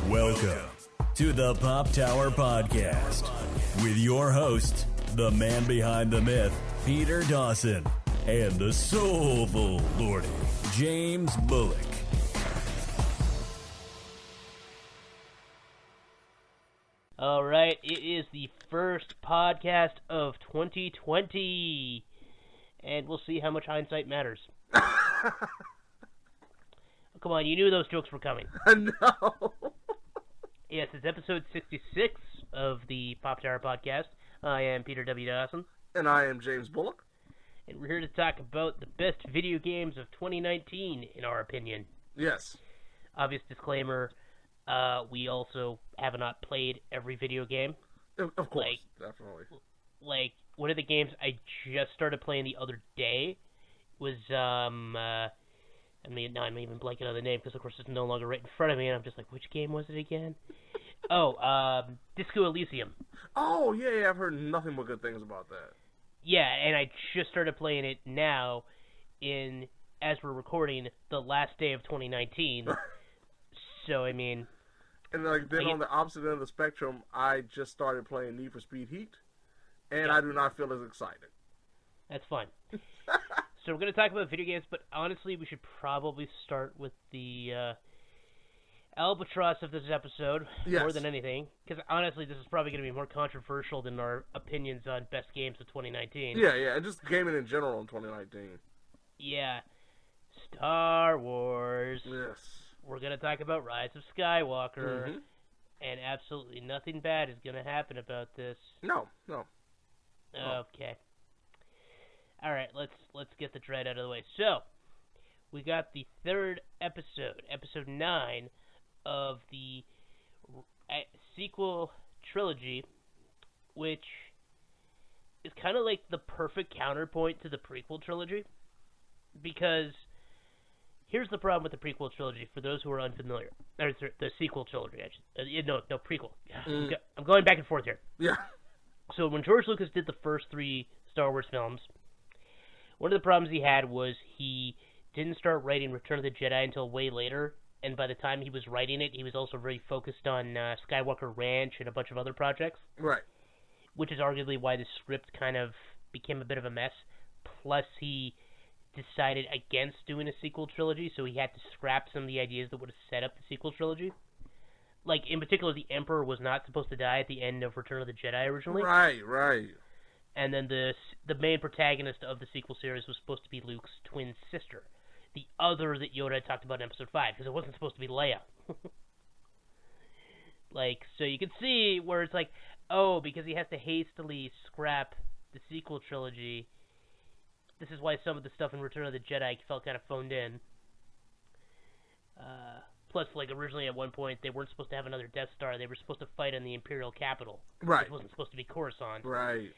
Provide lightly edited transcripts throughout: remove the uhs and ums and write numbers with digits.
Welcome to the Pop Tower Podcast with your host, the man behind the myth, Peter Dawson, and the Soulful Lordy, James Bullock. All right, it is the first podcast of 2020, and we'll see how much hindsight matters. Come on, you knew those jokes were coming. No. Yes, it's episode 66 of the Pop Tower Podcast. I am Peter W. Dawson. And I am James Bullock. And we're here to talk about the best video games of 2019, in our opinion. Yes. Obvious disclaimer, we also have not played every video game. Of course, definitely. Like, one of the games I just started playing the other day was, I'm even blanking on the name because, of course, it's no longer right in front of me, and I'm just like, which game was it again? Disco Elysium. Oh, yeah, I've heard nothing but good things about that. Yeah, and I just started playing it now as we're recording, the last day of 2019. So, I mean... And then on the opposite end of the spectrum, I just started playing Need for Speed Heat, and I do not feel as excited. That's fine. So we're going to talk about video games, but honestly, we should probably start with the albatross of this episode, more than anything. Because honestly, this is probably going to be more controversial than our opinions on best games of 2019. Yeah, and just gaming in general in 2019. Yeah. Star Wars. Yes. We're going to talk about Rise of Skywalker, and absolutely nothing bad is going to happen about this. No. Okay. All right, let's get the dread out of the way. So, we got the third episode 9 of the sequel trilogy, which is kind of like the perfect counterpoint to the prequel trilogy, because here's the problem with the prequel trilogy, for those who are unfamiliar. Or the sequel trilogy, actually. No, prequel. I'm going back and forth here. Yeah. So when George Lucas did the first 3 Star Wars films, one of the problems he had was he didn't start writing Return of the Jedi until way later, and by the time he was writing it, he was also very focused on Skywalker Ranch and a bunch of other projects. Right. Which is arguably why the script kind of became a bit of a mess. Plus, he decided against doing a sequel trilogy, so he had to scrap some of the ideas that would have set up the sequel trilogy. Like, in particular, the Emperor was not supposed to die at the end of Return of the Jedi originally. Right. And then the main protagonist of the sequel series was supposed to be Luke's twin sister. The other that Yoda had talked about in Episode 5, because it wasn't supposed to be Leia. So you can see where it's like, oh, because he has to hastily scrap the sequel trilogy, this is why some of the stuff in Return of the Jedi felt kind of phoned in. Plus, originally at one point, they weren't supposed to have another Death Star. They were supposed to fight on the Imperial capital. Right. It wasn't supposed to be Coruscant. Right.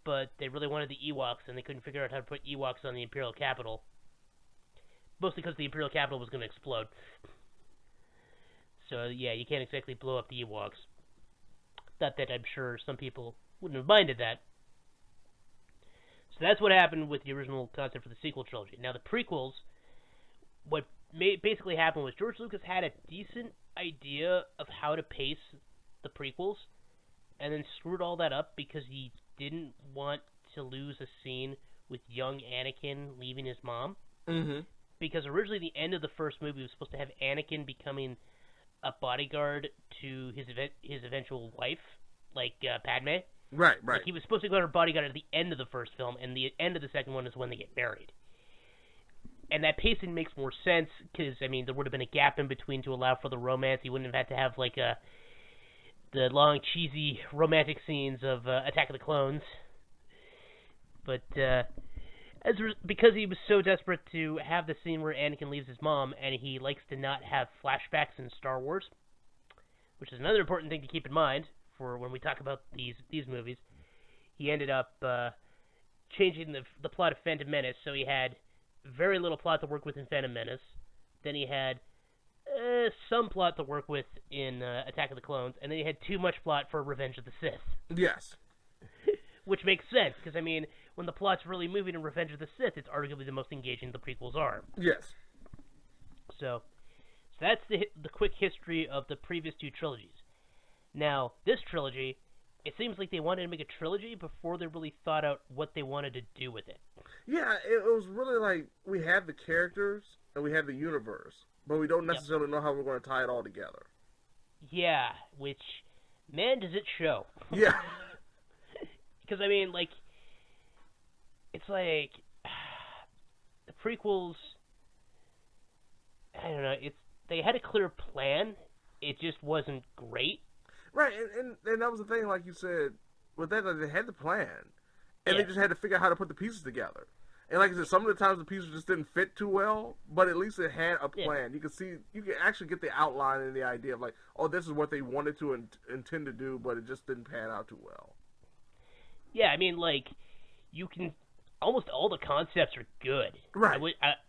But they really wanted the Ewoks, and they couldn't figure out how to put Ewoks on the Imperial capital. Mostly because the Imperial capital was going to explode. So, yeah, you can't exactly blow up the Ewoks. Not that I'm sure some people wouldn't have minded that. So that's what happened with the original concept for the sequel trilogy. Now, the prequels, what basically happened was George Lucas had a decent idea of how to pace the prequels, and then screwed all that up because he didn't want to lose a scene with young Anakin leaving his mom. Mm-hmm. Because originally the end of the first movie was supposed to have Anakin becoming a bodyguard to his eventual wife, Padme. Right. He was supposed to go to her bodyguard at the end of the first film, and the end of the second one is when they get married. And that pacing makes more sense, because, there would have been a gap in between to allow for the romance. He wouldn't have had to have, the long, cheesy, romantic scenes of Attack of the Clones. But, because he was so desperate to have the scene where Anakin leaves his mom, and he likes to not have flashbacks in Star Wars, which is another important thing to keep in mind for when we talk about these movies, he ended up changing the plot of Phantom Menace, so he had very little plot to work with in Phantom Menace. Then he had some plot to work with in Attack of the Clones, and then he had too much plot for Revenge of the Sith. Yes. Which makes sense, because, when the plot's really moving in Revenge of the Sith, it's arguably the most engaging the prequels are. Yes. So, So that's the quick history of the previous two trilogies. Now, this trilogy, it seems like they wanted to make a trilogy before they really thought out what they wanted to do with it. Yeah, it was really like we had the characters and we had the universe, but we don't necessarily know how we're going to tie it all together. Yeah, which, man, does it show. Yeah. Because, I mean, like, it's like, the prequels, I don't know, they had a clear plan, it just wasn't great. Right, and that was the thing, like you said, with that, like, they had the plan, and they just had to figure out how to put the pieces together. And like I said, some of the times the pieces just didn't fit too well, but at least it had a plan. You can actually get the outline and the idea of like, oh, this is what they wanted to intend to do, but it just didn't pan out too well. Yeah, I mean, like, you can, almost all the concepts are good. Right.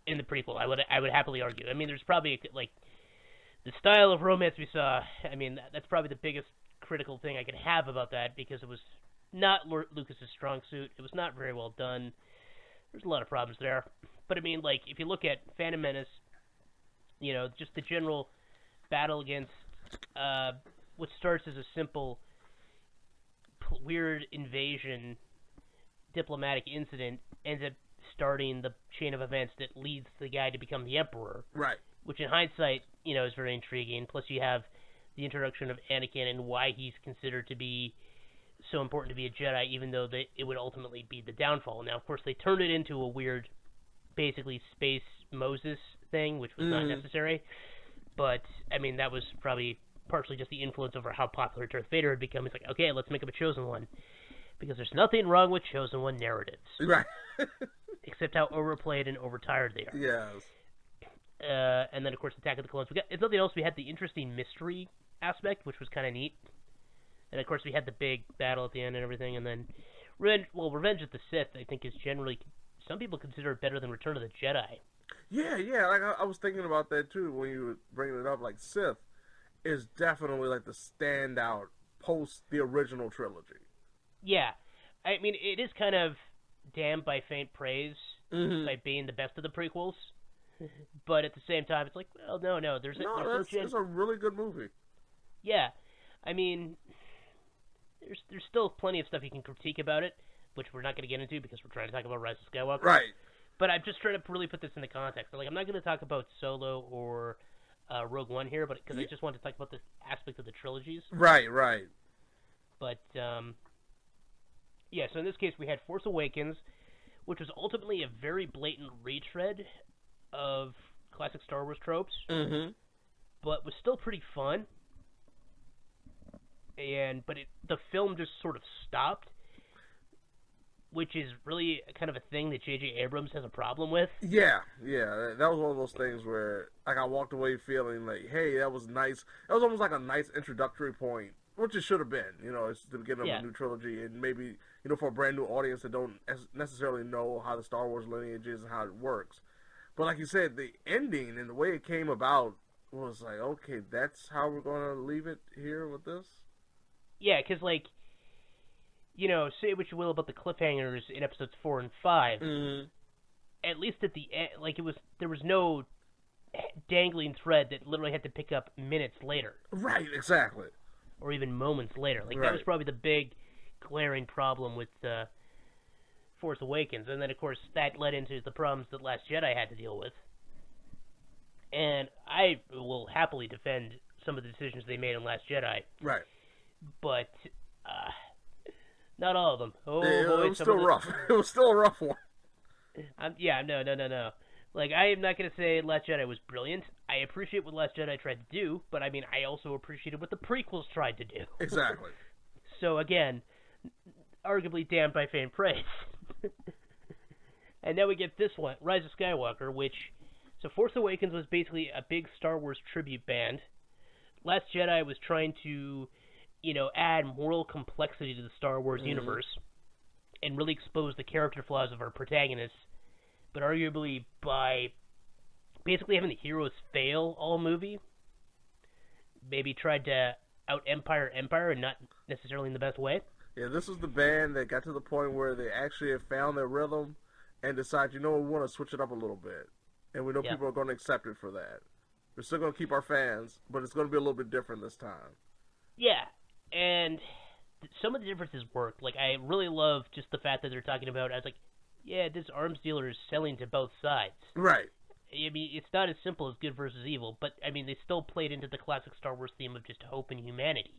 In the prequel, I would happily argue. I mean, there's probably, like, the style of romance we saw, I mean, that's probably the biggest critical thing I could have about that, because it was not Lucas's strong suit. It was not very well done. There's a lot of problems there. But, I mean, like, if you look at Phantom Menace, you know, just the general battle against what starts as a simple, weird invasion diplomatic incident ends up starting the chain of events that leads the guy to become the Emperor. Right. Which, in hindsight, you know, is very intriguing. Plus, you have the introduction of Anakin and why he's considered to be so important to be a Jedi, even though it would ultimately be the downfall. Now, of course, they turned it into a weird, basically space Moses thing, which was not necessary. But, I mean, that was probably partially just the influence over how popular Darth Vader had become. It's like, okay, let's make him a Chosen One. Because there's nothing wrong with Chosen One narratives. Right. Except how overplayed and overtired they are. Yes. And then, of course, Attack of the Clones. If nothing else, we had the interesting mystery aspect, which was kind of neat. And, of course, we had the big battle at the end and everything. And then, Revenge of the Sith, I think, is generally, some people consider it better than Return of the Jedi. Yeah. Like, I was thinking about that, too, when you were bringing it up. Like, Sith is definitely, like, the standout post the original trilogy. Yeah. I mean, it is kind of damned by faint praise by being the best of the prequels. But at the same time, it's like, well, no. It's a really good movie. Yeah. I mean, there's still plenty of stuff you can critique about it, which we're not going to get into because we're trying to talk about Rise of Skywalker. Right. But I'm just trying to really put this into context. Like, I'm not going to talk about Solo or Rogue One here, but because I just want to talk about this aspect of the trilogies. Right. But, yeah, so in this case, we had Force Awakens, which was ultimately a very blatant retread of classic Star Wars tropes, but was still pretty fun. But the film just sort of stopped, which is really kind of a thing that J.J. Abrams has a problem with. Yeah. That was one of those things where, like, I walked away feeling like, hey, that was nice. That was almost like a nice introductory point, which it should have been. You know, it's the beginning of a new trilogy, and maybe, you know, for a brand new audience that don't necessarily know how the Star Wars lineage is and how it works. But like you said, the ending and the way it came about was like, okay, that's how we're going to leave it here with this? Yeah, because, like, you know, say what you will about the cliffhangers in episodes 4 and 5. At least at the end, like, there was no dangling thread that literally had to pick up minutes later. Right, exactly. Or even moments later. Like, that was probably the big glaring problem with Force Awakens. And then, of course, that led into the problems that Last Jedi had to deal with. And I will happily defend some of the decisions they made in Last Jedi. Right. But not all of them. Oh, yeah, boy, it was still rough. It was still a rough one. No. Like, I am not going to say Last Jedi was brilliant. I appreciate what Last Jedi tried to do, but, I mean, I also appreciated what the prequels tried to do. Exactly. So, again, arguably damned by faint praise. And now we get this one, Rise of Skywalker, which... So Force Awakens was basically a big Star Wars tribute band. Last Jedi was trying to, you know, add moral complexity to the Star Wars universe and really expose the character flaws of our protagonists, but arguably by basically having the heroes fail all movie, maybe tried to out-Empire and not necessarily in the best way. Yeah, this was the band that got to the point where they actually have found their rhythm and decide, you know, we want to switch it up a little bit. And we know people are going to accept it for that. We're still going to keep our fans, but it's going to be a little bit different this time. Yeah, and some of the differences work. Like, I really love just the fact that they're talking about, I was like, yeah, this arms dealer is selling to both sides. Right. I mean, it's not as simple as good versus evil, but, I mean, they still played into the classic Star Wars theme of just hope and humanity.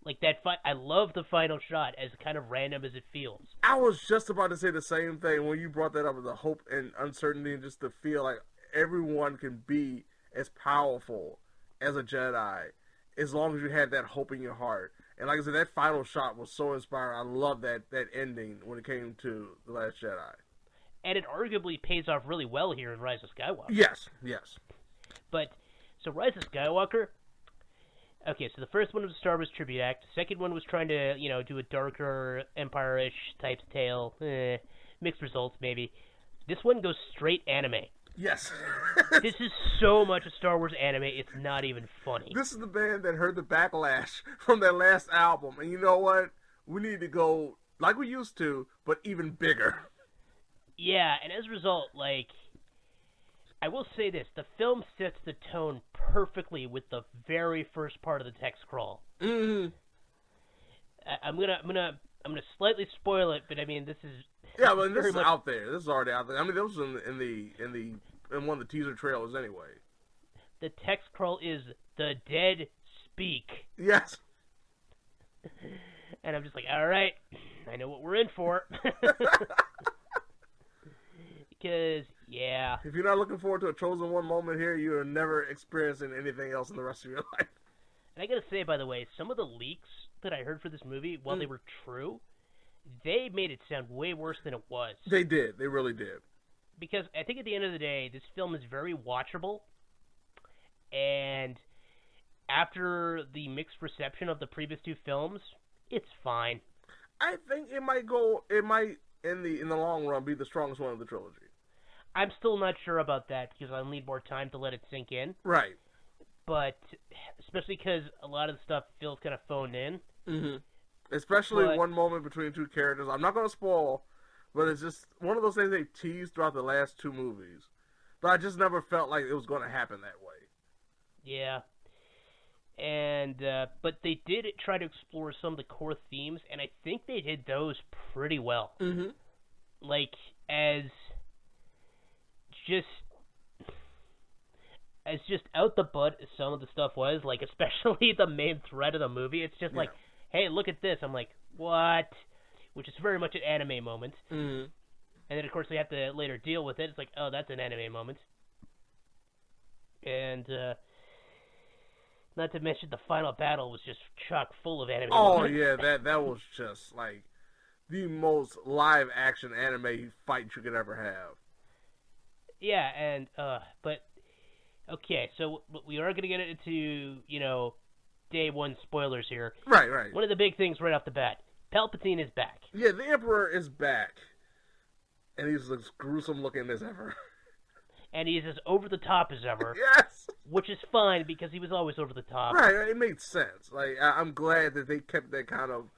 Like, that I love the final shot, as kind of random as it feels. I was just about to say the same thing when you brought that up, the hope and uncertainty, and just to feel like everyone can be as powerful as a Jedi as long as you have that hope in your heart. And like I said, that final shot was so inspiring. I love that ending when it came to The Last Jedi. And it arguably pays off really well here in Rise of Skywalker. Yes. But, so Rise of Skywalker, okay, so the first one was a Star Wars tribute act. The second one was trying to, do a darker, Empire-ish type tale. Mixed results, maybe. This one goes straight anime. Yes. This is so much a Star Wars anime, it's not even funny. This is the band that heard the backlash from their last album. And you know what? We need to go like we used to, but even bigger. Yeah, and as a result, like, I will say this, the film sets the tone perfectly with the very first part of the text crawl. Mm-hmm. I'm gonna slightly spoil it, but I mean, this is... Yeah, but this is out there. This is already out there. I mean, this was in one of the teaser trailers anyway. The text crawl is "The dead speak." Yes. And I'm just like, all right, I know what we're in for. Because, yeah. If you're not looking forward to a Chosen One moment here, you are never experiencing anything else in the rest of your life. And I gotta say, by the way, some of the leaks that I heard for this movie, while they were true, they made it sound way worse than it was. They did. They really did. Because I think at the end of the day, this film is very watchable. And after the mixed reception of the previous two films, it's fine. I think it might in the long run be the strongest one of the trilogy. I'm still not sure about that because I'll need more time to let it sink in. Right. But especially because a lot of the stuff feels kind of phoned in. Mm-hmm. Especially one moment between two characters. I'm not going to spoil, but it's just one of those things they teased throughout the last two movies. But I just never felt like it was going to happen that way. Yeah. And, but they did try to explore some of the core themes, and I think they did those pretty well. Mm-hmm. Like, as just out the butt as some of the stuff was, like, especially the main thread of the movie, it's just like, hey, look at this. I'm like, what? Which is very much an anime moment. Mm-hmm. And then, of course, they have to later deal with it. It's like, oh, that's an anime moment. And, not to mention the final battle was just chock full of anime moments. Oh, yeah, that was just, like, the most live-action anime fight you could ever have. Yeah, and, but, okay, so we are going to get into, day one spoilers here. Right. One of the big things right off the bat, Palpatine is back. Yeah, the Emperor is back. And he's as gruesome looking as ever. And he's as over the top as ever. Yes! Which is fine, because he was always over the top. Right, it made sense. Like, I'm glad that they kept that kind of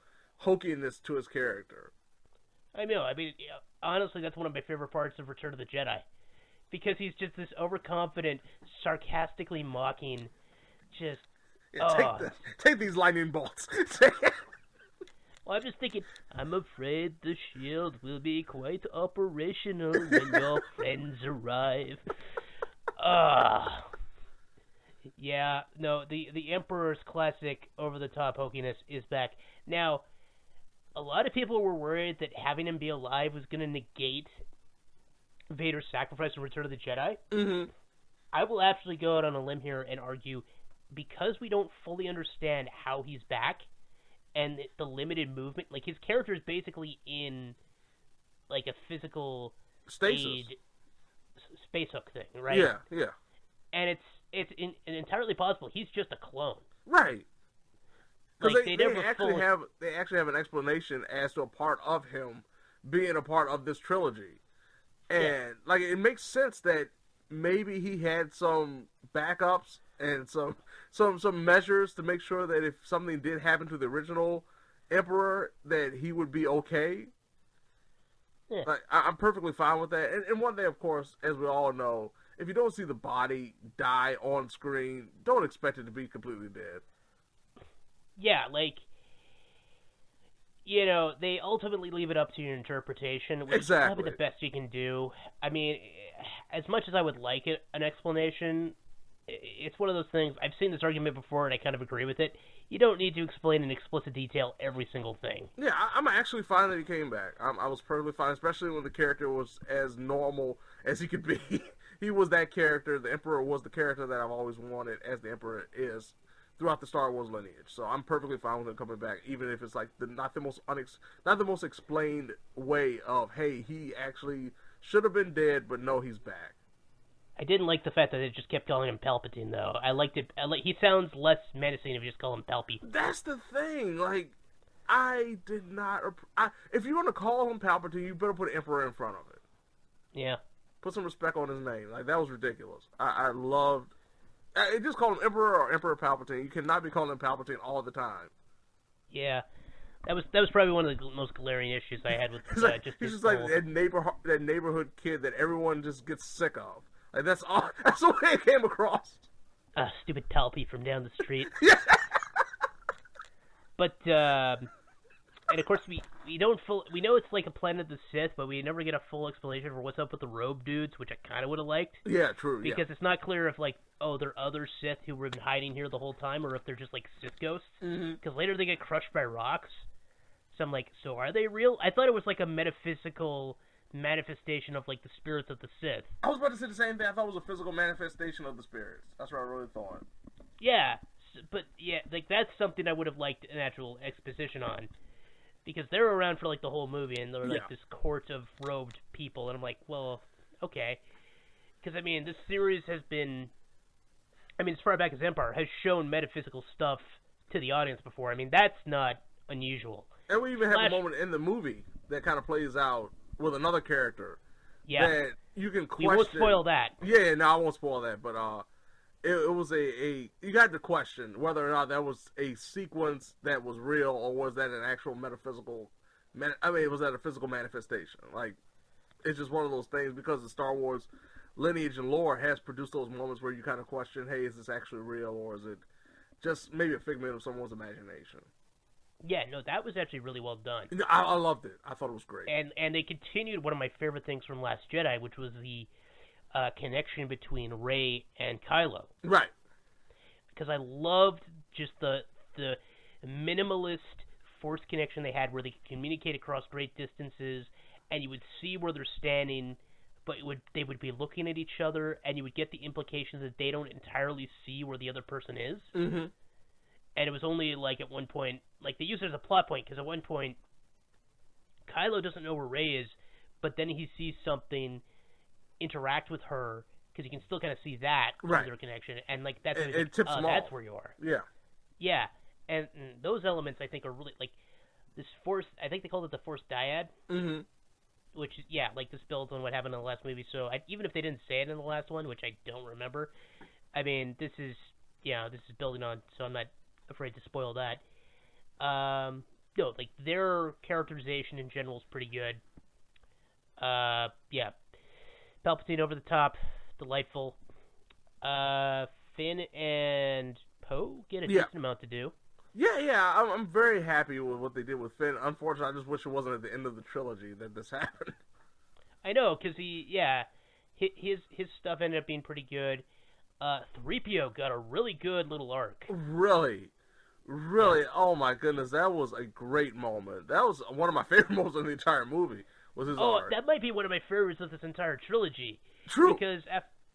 hokiness to his character. I know, honestly, that's one of my favorite parts of Return of the Jedi. Because he's just this overconfident, sarcastically mocking, just... Yeah, take these lightning bolts. Well, I'm just thinking, I'm afraid the shield will be quite operational when your friends arrive. Yeah, no, the Emperor's classic over-the-top hokiness is back. Now, a lot of people were worried that having him be alive was going to negate Vader's sacrifice in Return of the Jedi. Mm-hmm. I will actually go out on a limb here and argue, because we don't fully understand how he's back, and the limited movement, like, his character is basically in, like, a physical stasis aid space hook thing, right? Yeah. And it's entirely possible he's just a clone. Right. Because Like, they actually have an explanation as to a part of him being a part of this trilogy. And, like, it makes sense that maybe he had some backups and some measures to make sure that if something did happen to the original Emperor, that he would be okay. Yeah. Like, I'm perfectly fine with that. And one thing, of course, as we all know, if you don't see the body die on screen, don't expect it to be completely dead. Yeah, like, you know, they ultimately leave it up to your interpretation, which is probably the best you can do. I mean, as much as I would like an explanation, it's one of those things. I've seen this argument before, and I kind of agree with it. You don't need to explain in explicit detail every single thing. Yeah, I'm actually fine that he came back. I was perfectly fine, especially when the character was as normal as he could be. He was that character. The Emperor was the character that I've always wanted, as the Emperor is throughout the Star Wars lineage. So I'm perfectly fine with him coming back, even if it's like not the most explained way of, hey, he actually should have been dead, but no, he's back. I didn't like the fact that it just kept calling him Palpatine, though. I liked it. He sounds less menacing if you just call him Palpy. That's the thing. Like, I did not. If you're gonna call him Palpatine, you better put Emperor in front of it. Yeah. Put some respect on his name. Like, that was ridiculous. I loved. Just call him Emperor or Emperor Palpatine. You cannot be calling him Palpatine all the time. Yeah. That was probably one of the most glaring issues I had with he's just like that neighborhood kid that everyone just gets sick of. Like, that's all. That's the way it came across. Stupid Palpy from down the street. Yeah. But and of course we know it's like a Planet of the Sith, but we never get a full explanation for what's up with the robe dudes, which I kind of would have liked. Yeah, true. Because it's not clear if like, oh, they're other Sith who were hiding here the whole time, or if they're just like Sith ghosts. Because later they get crushed by rocks. So I'm like, so are they real? I thought it was like a metaphysical manifestation of like the spirits of the Sith. I was about to say the same thing. I thought it was a physical manifestation of the spirits. That's what I really thought. Yeah, but yeah, like that's something I would have liked an actual exposition on, because they're around for like the whole movie and they're like this court of robed people, and I'm like, well, okay, because I mean this series has been, I mean as far back as Empire has shown metaphysical stuff to the audience before. I mean that's not unusual. And we even have a moment in the movie that kind of plays out with another character. Yeah. That you can question. We won't spoil that. Yeah, no, I won't spoil that. But it was you got to question whether or not that was a sequence that was real, or was that an actual metaphysical. Was that a physical manifestation? Like, it's just one of those things, because the Star Wars lineage and lore has produced those moments where you kind of question, hey, is this actually real, or is it just maybe a figment of someone's imagination? Yeah, no, that was actually really well done. I loved it. I thought it was great. And they continued one of my favorite things from Last Jedi, which was the connection between Rey and Kylo. Right. Because I loved just the minimalist Force connection they had, where they could communicate across great distances, and you would see where they're standing, but they would be looking at each other, and you would get the implications that they don't entirely see where the other person is. Mm-hmm. And it was only, like, at one point, like, they used it as a plot point, because at one point, Kylo doesn't know where Rey is, but then he sees something interact with her, because you can still kind of see that their connection, and, like, that's when it tips them off. That's where you are. Yeah. Yeah, and those elements, I think, are really, like, this Force, I think they called it the Force Dyad, mm-hmm. which, yeah, like, this builds on what happened in the last movie, so even if they didn't say it in the last one, which I don't remember, I mean, this is building on, so I'm not afraid to spoil that. No, like, their characterization in general is pretty good. Yeah. Palpatine over the top, delightful. Finn and Poe get a decent amount to do. Yeah, I'm very happy with what they did with Finn. Unfortunately, I just wish it wasn't at the end of the trilogy that this happened. I know, because his stuff ended up being pretty good. 3PO got a really good little arc. Really? Yeah. Oh my goodness, that was a great moment. That was one of my favorite moments in the entire movie. Was his arc. That might be one of my favorites of this entire trilogy. True. Because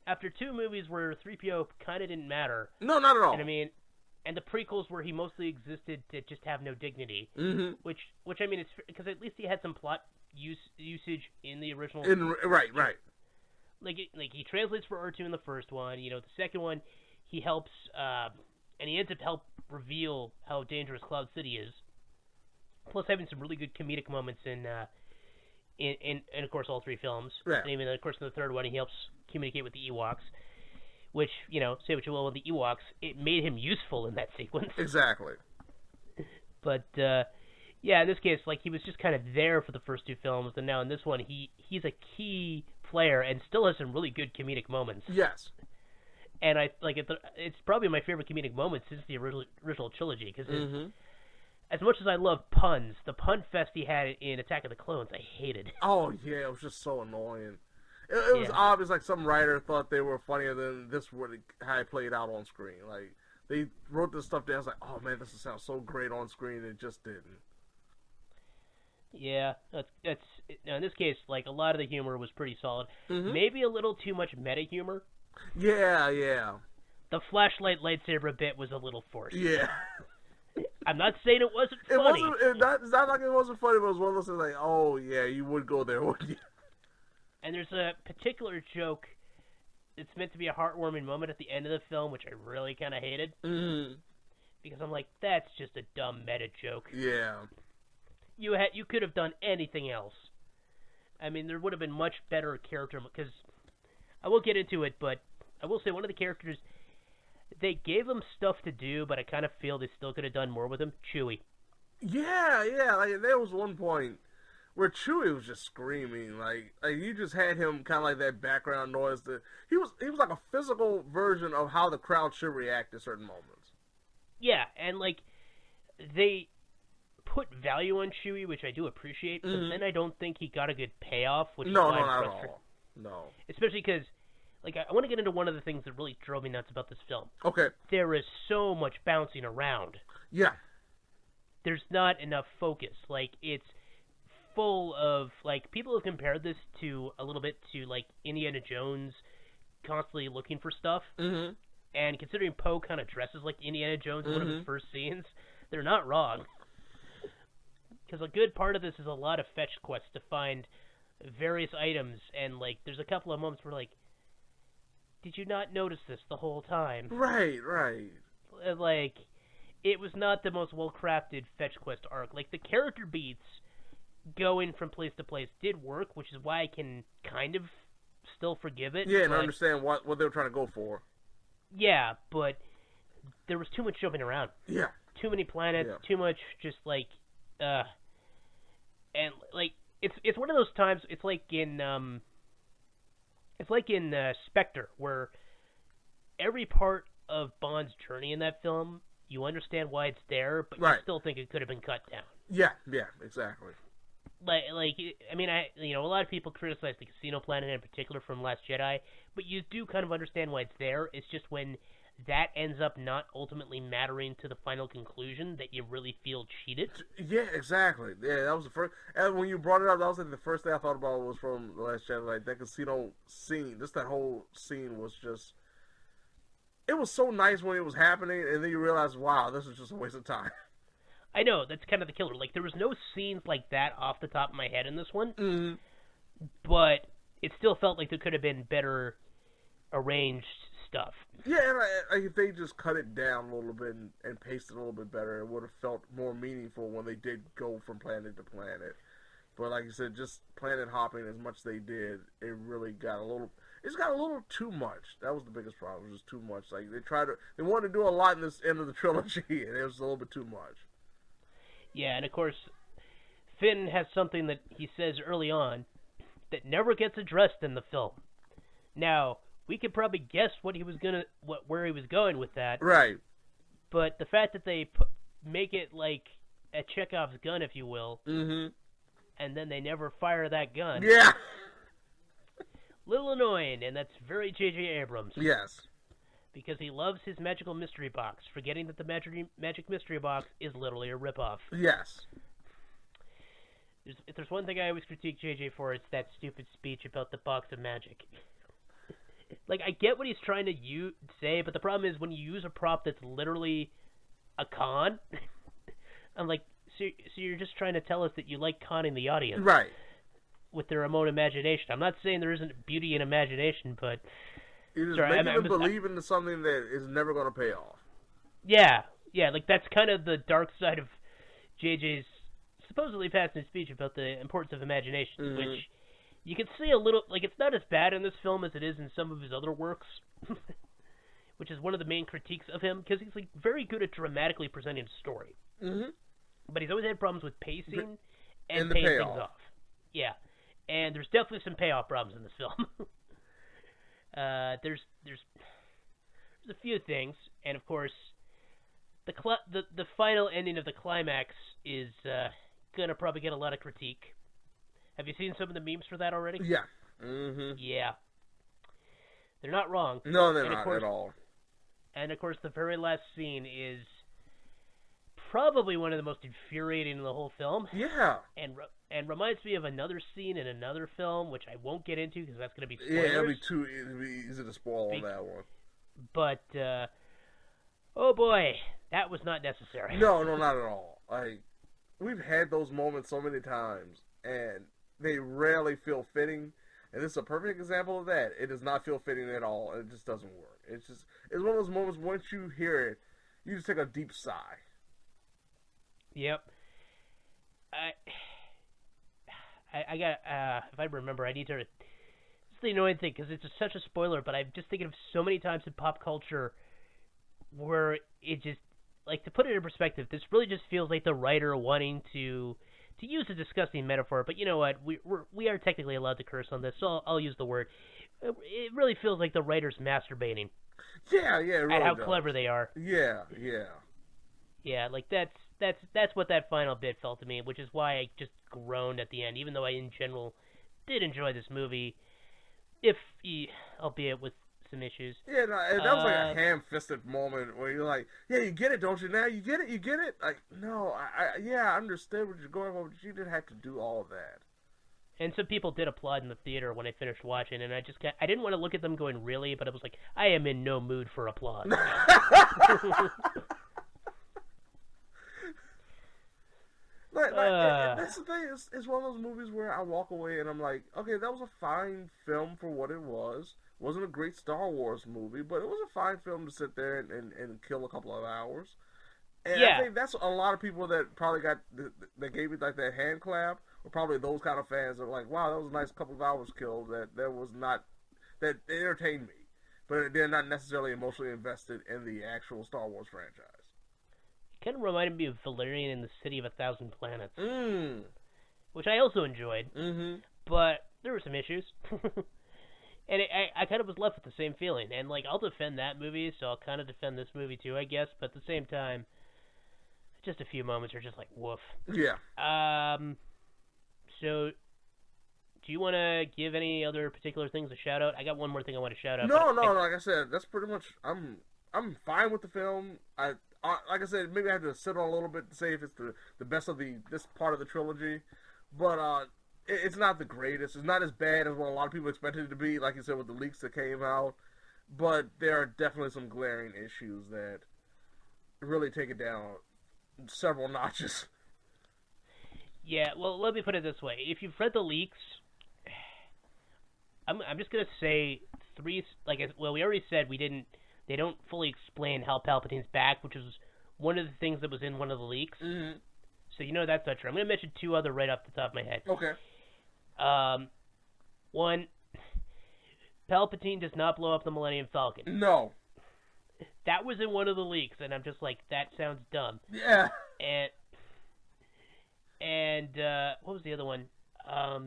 after two movies where 3PO kind of didn't matter. No, not at all. And I mean, and the prequels where he mostly existed to just have no dignity. Mm-hmm. Which I mean, it's because at least he had some plot usage in the original. Right. Like he translates for R2 in the first one. You know, the second one, he helps, and he ends up help reveal how dangerous Cloud City is. Plus, having some really good comedic moments in of course all three films. Right. And even of course in the third one, he helps communicate with the Ewoks. Which, you know, say what you will with the Ewoks, it made him useful in that sequence. Exactly. But yeah, in this case, like, he was just kind of there for the first two films, and now in this one, he's a key player and still has some really good comedic moments. Yes. And I like it. It's probably my favorite comedic moment since the original trilogy because as much as I love puns, the pun fest he had in Attack of the Clones, I hated. Oh yeah, it was just so annoying. It was obvious, like some writer thought they were funnier than this would how it played out on screen. Like they wrote this stuff down, I was like, oh man, this would sound so great on screen, and it just didn't. Yeah, that's in this case, like a lot of the humor was pretty solid. Maybe a little too much meta humor. Yeah. The flashlight lightsaber bit was a little forced. Yeah. I'm not saying it wasn't funny. It's not like it wasn't funny, but it was one of those things like, oh yeah, you would go there, wouldn't you? And there's a particular joke that's meant to be a heartwarming moment at the end of the film, which I really kind of hated. Because I'm like, that's just a dumb meta joke. Yeah. You could have done anything else. I mean, there would have been much better character, because I won't get into it, but I will say one of the characters, they gave him stuff to do, but I kind of feel they still could have done more with him. Chewie. Yeah. Like there was one point where Chewie was just screaming, like you just had him kind of like that background noise. He was like a physical version of how the crowd should react at certain moments. Yeah, and like they put value on Chewie, which I do appreciate, but then I don't think he got a good payoff. Which not at all. No. Especially because, like, I want to get into one of the things that really drove me nuts about this film. Okay. There is so much bouncing around. Yeah. There's not enough focus. Like, it's full of, like, people have compared this to, a little bit to, like, Indiana Jones constantly looking for stuff. And considering Poe kind of dresses like Indiana Jones in one of his first scenes, they're not wrong. Because a good part of this is a lot of fetch quests to find various items, and like there's a couple of moments where like, did you not notice this the whole time? Right. Like, it was not the most well-crafted fetch quest arc. Like, the character beats going from place to place did work, which is why I can kind of still forgive it. Yeah, and understand what they were trying to go for. Yeah, but there was too much jumping around. Yeah. Too many planets, too much just like, and like, it's one of those times. It's like in Spectre, where every part of Bond's journey in that film, you understand why it's there, but you still think it could have been cut down. Yeah, exactly. Like I mean, a lot of people criticize the Casino Planet in particular from Last Jedi, but you do kind of understand why it's there. It's just when that ends up not ultimately mattering to the final conclusion that you really feel cheated. Yeah, exactly. Yeah, that was the first. And when you brought it up, that was like the first thing I thought about was from The Last Jedi. Like that casino scene, just that whole scene was just. It was so nice when it was happening, and then you realize, wow, this is just a waste of time. I know, that's kind of the killer. Like, there was no scenes like that off the top of my head in this one, but it still felt like there could have been better arranged stuff. Yeah, and if they just cut it down a little bit and paced it a little bit better, it would have felt more meaningful when they did go from planet to planet. But like you said, just planet hopping as much as they did, it really got a little... It's got a little too much. That was the biggest problem. It was just too much. Like, they wanted to do a lot in this end of the trilogy, and it was a little bit too much. Yeah, and of course, Finn has something that he says early on that never gets addressed in the film. Now, we could probably guess where he was going with that. Right. But the fact that they make it like a Chekhov's gun, if you will, and then they never fire that gun. Yeah. Little annoying, and that's very J.J. Abrams. Yes. Because he loves his magical mystery box, forgetting that the magic mystery box is literally a ripoff. Yes. If there's one thing I always critique JJ for, it's that stupid speech about the box of magic. Like, I get what he's trying to say, but the problem is when you use a prop that's literally a con, I'm like, so you're just trying to tell us that you like conning the audience. Right. With their own imagination. I'm not saying there isn't beauty in imagination, but... You're just making them believe into something that is never going to pay off. Yeah, like that's kind of the dark side of JJ's supposedly passionate speech about the importance of imagination, which you can see a little, like it's not as bad in this film as it is in some of his other works, which is one of the main critiques of him, because he's like very good at dramatically presenting a story. But he's always had problems with pacing and paying things off. Yeah. And there's definitely some payoff problems in this film. There's a few things, and of course, the final ending of the climax is gonna probably get a lot of critique. Have you seen some of the memes for that already? Yeah. Mm-hmm. Yeah. They're not wrong. No, they're not at all. And of course, the very last scene is probably one of the most infuriating in the whole film. Yeah. And reminds me of another scene in another film, which I won't get into because that's going to be spoilers. Yeah, it'll be easy to spoil on that one. But, oh boy, that was not necessary. No, not at all. Like, we've had those moments so many times, and they rarely feel fitting. And this is a perfect example of that. It does not feel fitting at all, and it just doesn't work. It's one of those moments, once you hear it, you just take a deep sigh. Yep. I got, if I remember, I need to, it's the annoying thing, because it's such a spoiler, but I'm just thinking of so many times in pop culture where it just, like, to put it in perspective, this really just feels like the writer wanting to use a disgusting metaphor, but you know what, we are technically allowed to curse on this, so I'll use the word. It really feels like the writer's masturbating. Yeah, it really at how does. Clever they are. Yeah. Yeah, like that's what that final bit felt to me, which is why I just groaned at the end, even though I in general did enjoy this movie, albeit with some issues. Yeah, no, that was like a ham-fisted moment where you're like, yeah, you get it, don't you? Now you get it. Like, no, I understood what you're going for, but you didn't have to do all of that. And some people did applaud in the theater when I finished watching, and I didn't want to look at them going, really, but I was like, I am in no mood for applause. That's the thing. It's one of those movies where I walk away and I'm like, okay, that was a fine film for what it was. Wasn't a great Star Wars movie, but it was a fine film to sit there and kill a couple of hours. And I think that's a lot of people that probably that gave me like that hand clap, or probably those kind of fans that are like, wow, that was a nice couple of hours killed. That entertained me, but they're not necessarily emotionally invested in the actual Star Wars franchise. Kind of reminded me of Valerian in the City of a Thousand Planets, which I also enjoyed, but there were some issues, and I kind of was left with the same feeling. And like, I'll defend that movie, so I'll kind of defend this movie too, I guess. But at the same time, just a few moments are just like woof. Yeah. So, do you want to give any other particular things a shout out? I got one more thing I want to shout out. No. Like I said, that's pretty much. I'm fine with the film. Like I said, maybe I have to sit on a little bit to say if it's the best of this part of the trilogy, but it's not the greatest. It's not as bad as what a lot of people expected it to be, like you said, with the leaks that came out. But there are definitely some glaring issues that really take it down several notches. Yeah, well, let me put it this way: if you've read the leaks, I'm just gonna say we already said they don't fully explain how Palpatine's back, which was one of the things that was in one of the leaks. Mm-hmm. So you know that's not true. I'm going to mention two other right off the top of my head. Okay. One, Palpatine does not blow up the Millennium Falcon. No. That was in one of the leaks, and I'm just like, that sounds dumb. Yeah. And what was the other one? I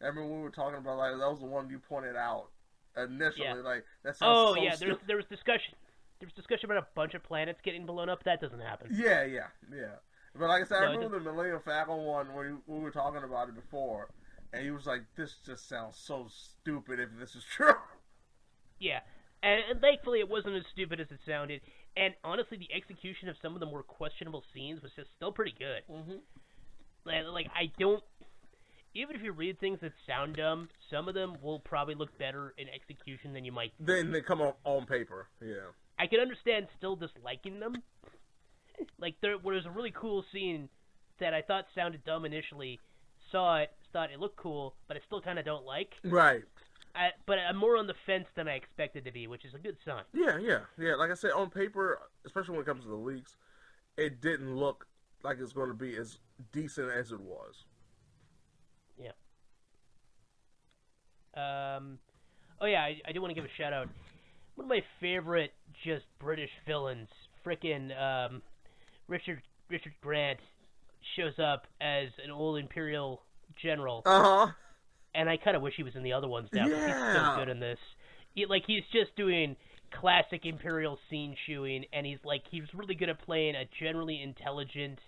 remember we were talking about, like, that was the one you pointed out. Initially, like, that sounds there was discussion. There was discussion about a bunch of planets getting blown up. That doesn't happen. Yeah. But like I said, I remember the Millennium Falcon one when we were talking about it before, and he was like, "This just sounds so stupid if this is true." Yeah, and thankfully it wasn't as stupid as it sounded. And honestly, the execution of some of the more questionable scenes was just still pretty good. Mm-hmm. Like I don't. Even if you read things that sound dumb, some of them will probably look better in execution than you might think. Then they come on paper, yeah. I can understand still disliking them. Like, there was a really cool scene that I thought sounded dumb initially. Saw it, thought it looked cool, but I still kind of don't like. Right. But I'm more on the fence than I expected to be, which is a good sign. Yeah. Like I said, on paper, especially when it comes to the leaks, it didn't look like it's going to be as decent as it was. Yeah. I do want to give a shout out. One of my favorite just British villains, frickin' Richard Grant, shows up as an old Imperial general. Uh-huh. And I kind of wish he was in the other ones now, because he's so good in this. He's just doing classic Imperial scene chewing, and he's really good at playing a generally intelligent,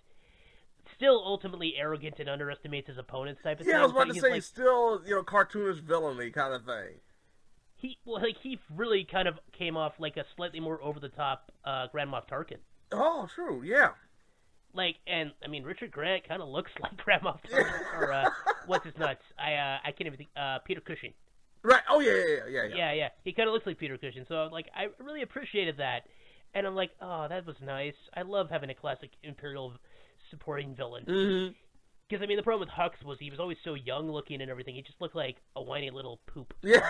still ultimately arrogant and underestimates his opponents type of thing. Yeah, I was about to say, still, cartoonish villainy kind of thing. He really kind of came off like a slightly more over-the-top Grand Moff Tarkin. Oh, true, yeah. Richard Grant kind of looks like Grand Moff Tarkin, or what's his nuts? I can't even think. Peter Cushing. Right. Oh yeah. Yeah. He kind of looks like Peter Cushing. So I really appreciated that, and I'm like, oh, that was nice. I love having a classic Imperial supporting villain. Mm-hmm. Because the problem with Hux was he was always so young looking and everything. He just looked like a whiny little poop. Yeah.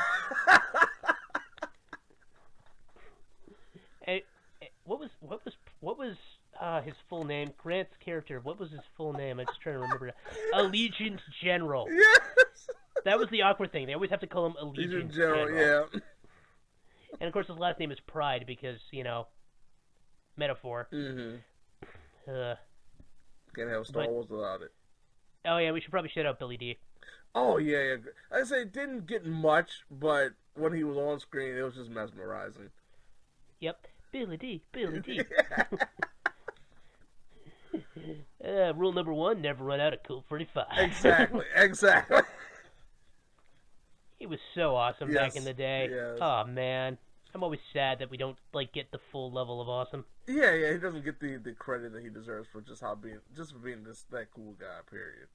What was his full name? Grant's character. What was his full name? I'm just trying to remember. Allegiant General. Yes. That was the awkward thing. They always have to call him Allegiant General. Yeah. And of course, his last name is Pride because metaphor. Mm-hmm. Can't have Star Wars without it. Oh yeah, we should probably shout out Billy D. Oh yeah. I say it didn't get much, but when he was on screen, it was just mesmerizing. Yep, Billy D. Rule number 1: never run out of Colt 45. Exactly. He was so awesome back in the day. Yes. Oh man, I'm always sad that we don't get the full level of awesome. Yeah, he doesn't get the credit that he deserves for for being that cool guy. Period.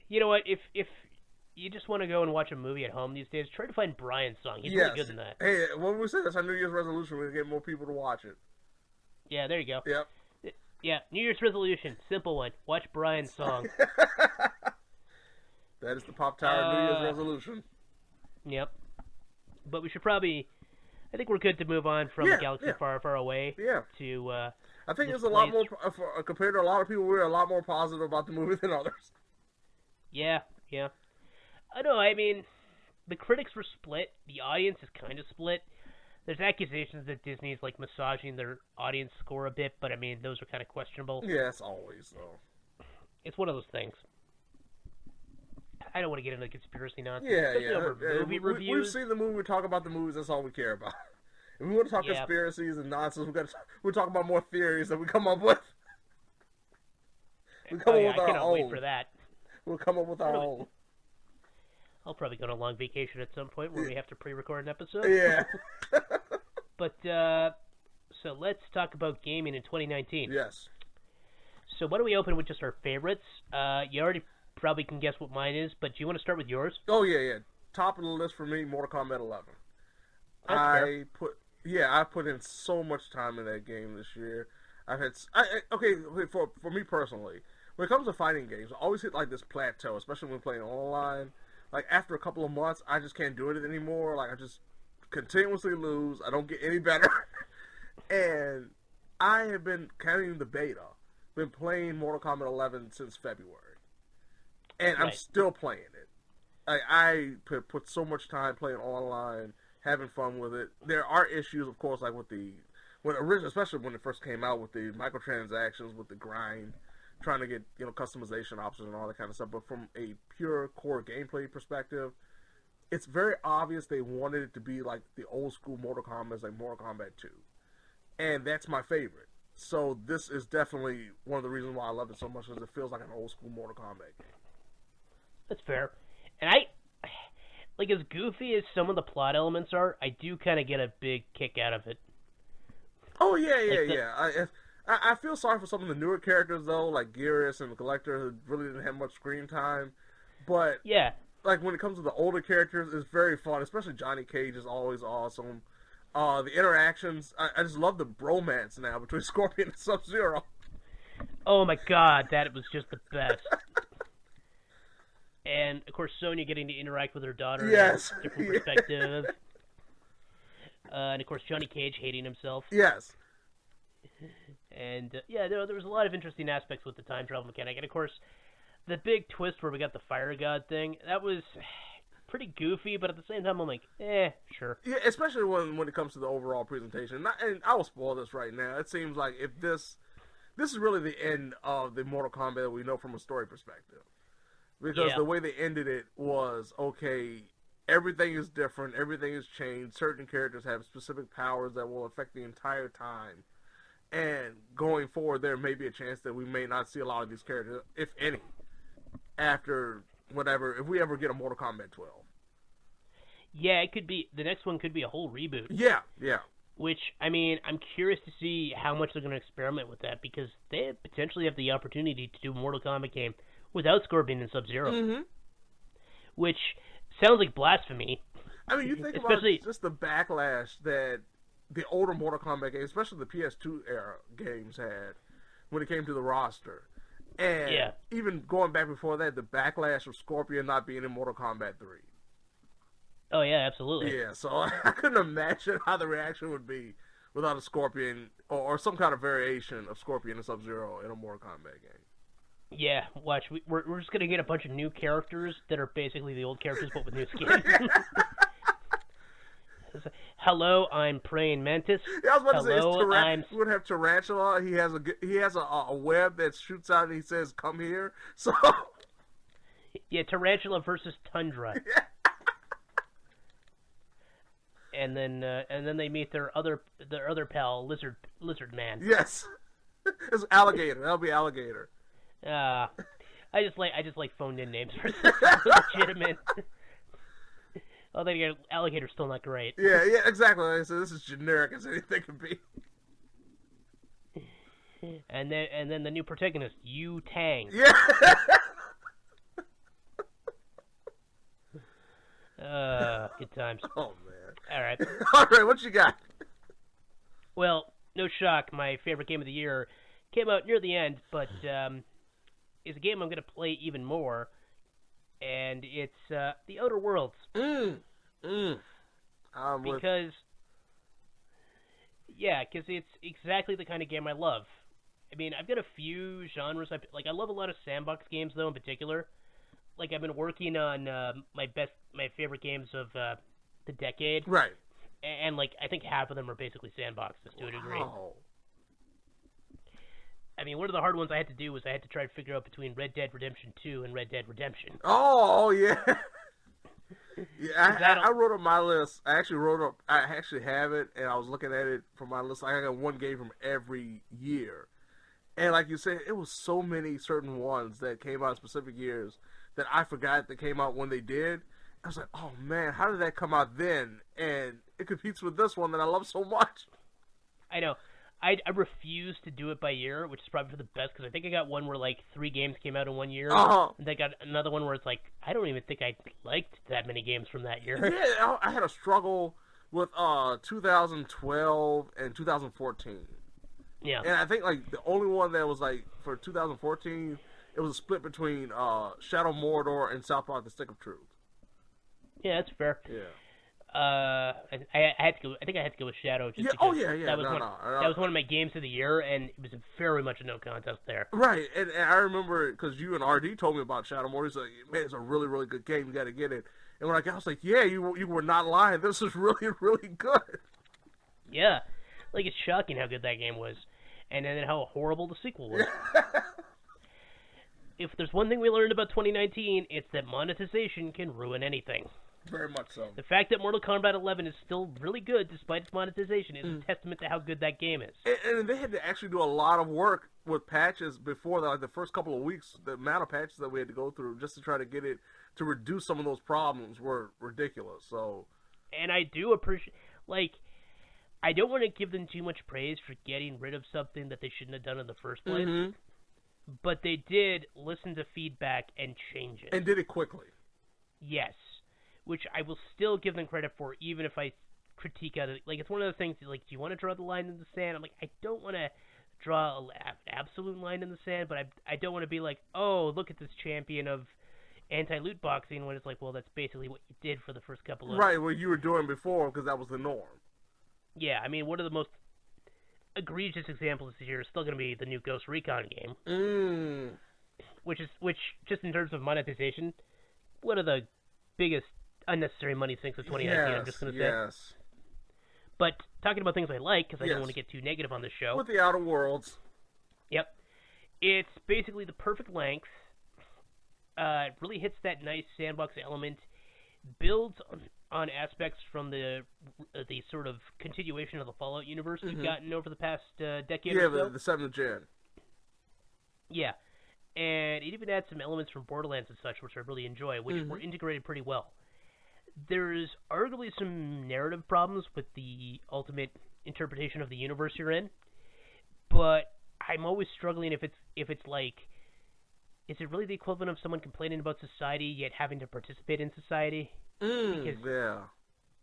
You know what? If you just want to go and watch a movie at home these days, try to find Brian's song. He's really good in that. Hey, when we said that's our New Year's resolution, we get more people to watch it. Yeah, there you go. Yep. Yeah, New Year's resolution, simple one. Watch Brian's song. That is the Pop Tower New Year's resolution. Yep. But we should probably... I think we're good to move on from a galaxy far, far away to... I think it's a lot more... compared to a lot of people, we're a lot more positive about the movie than others. Yeah. I know, the critics were split. The audience is kind of split. There's accusations that Disney's massaging their audience score a bit, but those are kind of questionable. Yeah, it's always so. It's one of those things. I don't want to get into conspiracy nonsense. Yeah. Over movie reviews. We've seen the movie. We talk about the movies. That's all we care about. If we want to talk conspiracies and nonsense, we're talking about more theories that we come up with. We come up with our own. I cannot wait for that. We'll come up with our own. I'll probably go on a long vacation at some point where we have to pre-record an episode. Yeah. But, so let's talk about gaming in 2019. Yes. So why don't we open with just our favorites? You already probably can guess what mine is, but do you want to start with yours? Oh, yeah. Top of the list for me, Mortal Kombat 11. That's fair. I put in so much time in that game this year. For me personally, when it comes to fighting games, I always hit this plateau, especially when playing online. After a couple of months, I just can't do it anymore. I just continuously lose. I don't get any better. And I have been counting the beta. Been playing Mortal Kombat 11 since February. And I'm still playing it. I put so much time playing online, having fun with it. There are issues, of course, especially when it first came out with the microtransactions, with the grind, trying to get customization options and all that kind of stuff. But from a pure core gameplay perspective, it's very obvious they wanted it to be like the old school Mortal Kombat, like Mortal Kombat 2, and that's my favorite. So this is definitely one of the reasons why I love it so much, because it feels like an old school Mortal Kombat game. That's fair. And as goofy as some of the plot elements are, I do kind of get a big kick out of it. Oh yeah. I feel sorry for some of the newer characters though, like Geras and the Collector, who really didn't have much screen time. But yeah, when it comes to the older characters, it's very fun. Especially Johnny Cage is always awesome. The interactions, I just love the bromance now between Scorpion and Sub-Zero. Oh my god, that was just the best. And of course, Sonya getting to interact with her daughter in a different perspective. And of course, Johnny Cage hating himself. Yes. And there was a lot of interesting aspects with the time travel mechanic. And of course, the big twist where we got the Fire God thing, that was pretty goofy, but at the same time, I'm like, sure. Yeah, especially when it comes to the overall presentation. And I will spoil this right now. It seems like if this is really the end of the Mortal Kombat that we know from a story perspective. Because the way they ended it was, okay, everything is different, everything has changed, certain characters have specific powers that will affect the entire time. And going forward, there may be a chance that we may not see a lot of these characters, if any, after whatever, if we ever get a Mortal Kombat 12. Yeah, it could be, the next one could be a whole reboot. Yeah. Which, I mean, I'm curious to see how much they're going to experiment with that, because they potentially have the opportunity to do a Mortal Kombat game without Scorpion and Sub-Zero. Mm-hmm. Which sounds like blasphemy. I mean, you think about just the backlash that the older Mortal Kombat games, especially the PS2 era games, had when it came to the roster. And even going back before that, the backlash of Scorpion not being in Mortal Kombat 3. Oh, yeah, absolutely. Yeah, so I couldn't imagine how the reaction would be without a Scorpion or some kind of variation of Scorpion and Sub-Zero in a Mortal Kombat game. Yeah, watch. We're just going to get a bunch of new characters that are basically the old characters but with new skins. Hello, I'm Praying Mantis. Yeah, I was about to say, we would have Tarantula. He has a web that shoots out and he says, "Come here." So yeah, Tarantula versus Tundra. Yeah. And then they meet their other pal, Lizard Man. Yes, it's Alligator. That'll be Alligator. I just like phoned in names for legitimate. Although Alligator's still not great. Yeah, exactly. So this is generic as anything can be. And then the new protagonist, Yu Tang. Yeah. Good times. Oh man. All right. All right. What you got? Well, no shock. My favorite game of the year came out near the end, but is a game I'm going to play even more, and it's The Outer Worlds. Because it's exactly the kind of game I love. I mean, I've got a few genres. I love a lot of sandbox games, though, in particular. Like, I've been working on my favorite games of the decade. Right. And I think half of them are basically sandboxes to a degree. Wow. I mean, one of the hard ones I had to do was I had to try to figure out between Red Dead Redemption 2 and Red Dead Redemption. Oh yeah. Yeah, I wrote up my list. I actually have it, and I was looking at it for my list. I got one game from every year. And like you said, it was so many certain ones that came out in specific years that I forgot that came out when they did. I was like, oh man, how did that come out then? And it competes with this one that I love so much. I know. I refuse to do it by year, which is probably for the best, because I think I got one where 3 games came out in 1 year. And I got another one where it's I don't even think I liked that many games from that year. Yeah, I had a struggle with 2012 and 2014. Yeah. And I think the only one that was for 2014, it was a split between Shadow Mordor and South Park: The Stick of Truth. Yeah, that's fair. Yeah. I had to go. I think I had to go with Shadow. Just because that was one of my games of the year, and it was very much a no contest there. Right, and I remember because you and RD told me about Shadow Mordor. He's like, man, it's a really, really good game. You got to get it. And when I was like, yeah, you were not lying. This is really, really good. Yeah, it's shocking how good that game was, and then how horrible the sequel was. If there's one thing we learned about 2019, it's that monetization can ruin anything. Very much so. The fact that Mortal Kombat 11 is still really good despite its monetization is a testament to how good that game is. And they had to actually do a lot of work with patches before that. The first couple of weeks, the amount of patches that we had to go through just to try to get it to reduce some of those problems were ridiculous. So, and I do appreciate, I don't want to give them too much praise for getting rid of something that they shouldn't have done in the first place. Mm-hmm. But they did listen to feedback and change it. And did it quickly. Yes. Which I will still give them credit for, even if I critique out of it. It's one of the things, do you want to draw the line in the sand? I'm I don't want to draw an absolute line in the sand, but I don't want to be oh, look at this champion of anti-loot boxing, when it's well, that's basically what you did for the first couple of... Right, what you were doing before, because that was the norm. Yeah, I mean, one of the most egregious examples this year is still going to be the new Ghost Recon game. Which, just in terms of monetization, one of the biggest unnecessary money sinks of 2019, I'm just going to say. Yes. But talking about things I like, because I don't want to get too negative on this show. With the Outer Worlds. Yep. It's basically the perfect length. It really hits that nice sandbox element, builds on aspects from the sort of continuation of the Fallout universe we've gotten over the past decade or so. Yeah, the 7th gen. Yeah, and it even adds some elements from Borderlands and such, which I really enjoy, which were integrated pretty well. There's arguably some narrative problems with the ultimate interpretation of the universe you're in, but I'm always struggling if it's like, is it really the equivalent of someone complaining about society yet having to participate in society? Because, yeah.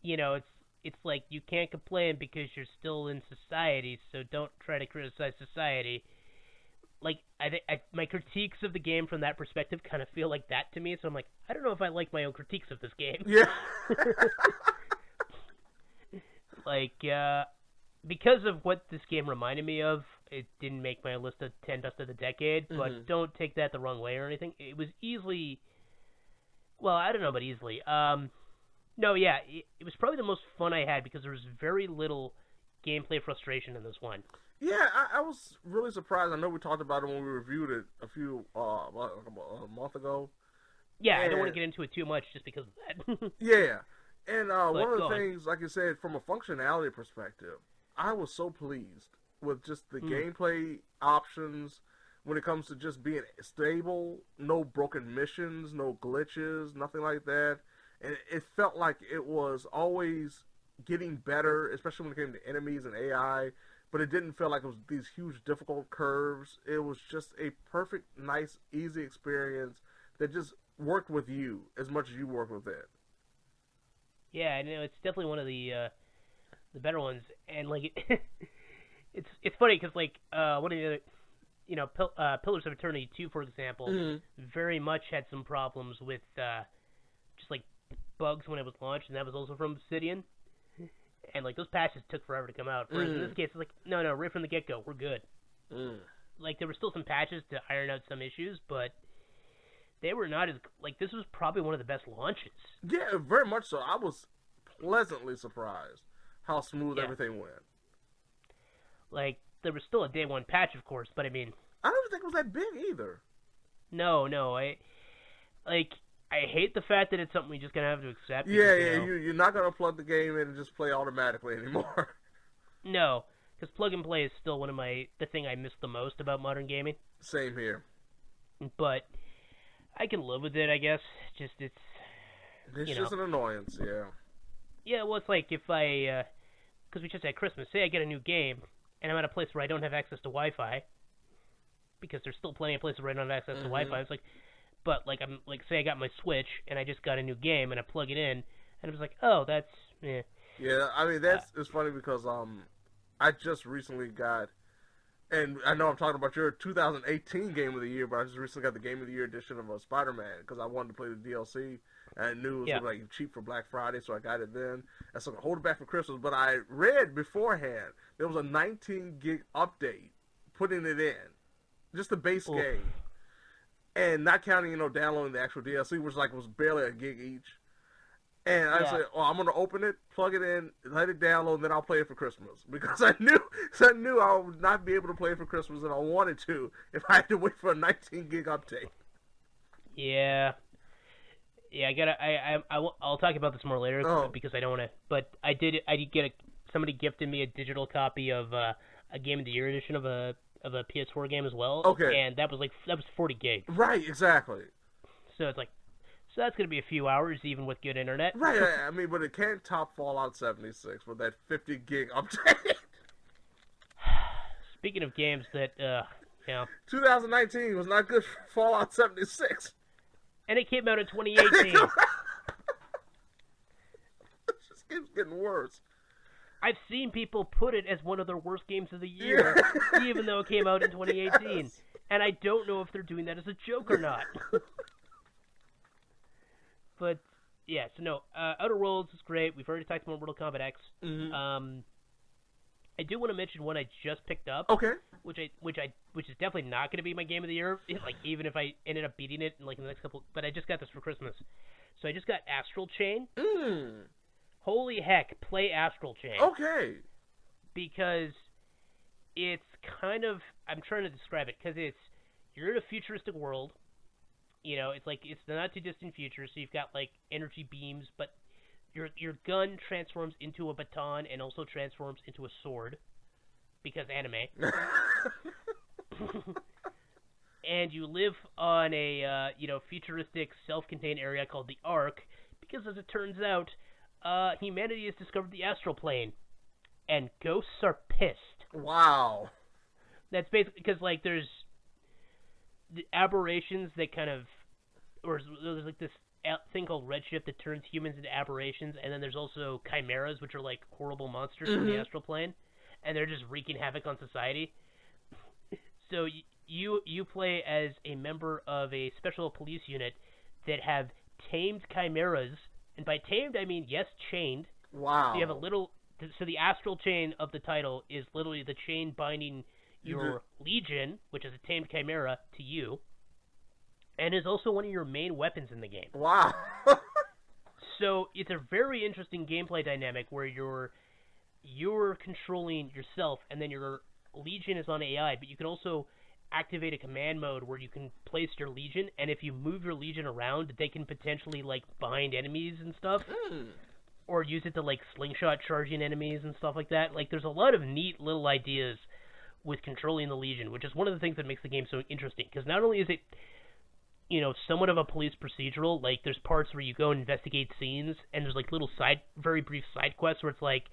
You know, it's like you can't complain because you're still in society, so don't try to criticize society. Like, my critiques of the game from that perspective kind of feel like that to me, so I'm like, I don't know if I like my own critiques of this game. Yeah. Like, because of what this game reminded me of, it didn't make my list of 10 best of the decade, but don't take that the wrong way or anything. It was easily, well, I don't know about easily. No, yeah, it was probably the most fun I had because there was very little gameplay frustration in this one. Yeah, I was really surprised. I know we talked about it when we reviewed it a month ago. Yeah, I don't want to get into it too much just because of that. Yeah, and one of the things, like you said, from a functionality perspective, I was so pleased with just the gameplay options when it comes to just being stable, no broken missions, no glitches, nothing like that. And it felt like it was always getting better, especially when it came to enemies and AI. But it didn't feel like it was these huge, difficult curves. It was just a perfect, nice, easy experience that just worked with you as much as you worked with it. Yeah, I know it's definitely one of the better ones, and like it's funny because like one of the other, you know, Pillars of Eternity 2, for example, very much had some problems with just like bugs when it was launched, and that was also from Obsidian. And, like, those patches took forever to come out. Whereas in this case, it's like, no, right from the get-go, we're good. Like, there were still some patches to iron out some issues, but they were not as... Like, this was probably one of the best launches. Yeah, very much so. I was pleasantly surprised how smooth everything went. Like, there was still a day one patch, of course, but I mean... I don't think it was that big, either. No, I hate the fact that it's something we're just going to have to accept. Yeah, you're not going to plug the game in and just play automatically anymore. No, because plug and play is still one of the thing I miss the most about modern gaming. Same here. But I can live with it, I guess. It's just an annoyance, yeah. Yeah, well, it's like if I, because we just had Christmas, say I get a new game, and I'm at a place where I don't have access to Wi-Fi, because there's still plenty of places where I don't have access to Wi-Fi. It's like, but, like, I'm like, say I got my Switch, and I just got a new game, and I plug it in, and it was like, oh, that's, eh. Yeah, I mean, it's funny because, I just recently got, and I know I'm talking about your 2018 Game of the Year, but I just recently got the Game of the Year edition of Spider-Man, because I wanted to play the DLC, and I knew it was, like, cheap for Black Friday, so I got it then, and so I hold it back for Christmas, but I read beforehand, there was a 19-gig update, putting it in, just the base game. And not counting, downloading the actual DLC, which was barely a gig each. And I said, I'm going to open it, plug it in, let it download, and then I'll play it for Christmas. Because I knew I would not be able to play it for Christmas if I wanted to, if I had to wait for a 19-gig update. Yeah. Yeah, I'll talk about this more later, because I don't want to, but I did get somebody gifted me a digital copy of a Game of the Year edition of a PS4 game as well. Okay. And that was 40 gigs. Right, exactly. So it's like, so that's going to be a few hours even with good internet. Right, I mean, but it can't top Fallout 76 with that 50 gig update. Speaking of games that, 2019 was not good for Fallout 76. And it came out in 2018. It just keeps getting worse. I've seen people put it as one of their worst games of the year, even though it came out in 2018. Yes. And I don't know if they're doing that as a joke or not. But, yeah, so no, Outer Worlds is great. We've already talked about Mortal Kombat X. I do want to mention one I just picked up. Okay. Which is definitely not going to be my game of the year. Like, even if I ended up beating it in the next couple. But I just got this for Christmas, so I just got Astral Chain. Holy heck, play Astral Chain. Okay. Because it's kind of, I'm trying to describe it, because you're in a futuristic world, it's like it's the not too distant future, so you've got like energy beams, but your gun transforms into a baton and also transforms into a sword because anime. And you live on a futuristic self-contained area called the Ark because, as it turns out, humanity has discovered the Astral plane, and ghosts are pissed. Wow. That's basically because like there's the aberrations that kind of, or there's like this thing called redshift that turns humans into aberrations, and then there's also chimeras, which are like horrible monsters from the astral plane, and they're just wreaking havoc on society. So you play as a member of a special police unit that have tamed chimeras, and by tamed I mean yes, chained. Wow. So you have a little. So the astral chain of the title is literally the chain binding your Legion, which is a tamed chimera, to you, and is also one of your main weapons in the game. Wow. So it's a very interesting gameplay dynamic where you're controlling yourself, and then your Legion is on AI, but you can also activate a command mode where you can place your Legion, and if you move your Legion around, they can potentially like bind enemies and stuff. Or use it to, like, slingshot charging enemies and stuff like that. Like, there's a lot of neat little ideas with controlling the Legion, which is one of the things that makes the game so interesting. Because not only is it, somewhat of a police procedural, like, there's parts where you go and investigate scenes, and there's, like, little very brief side quests where it's like,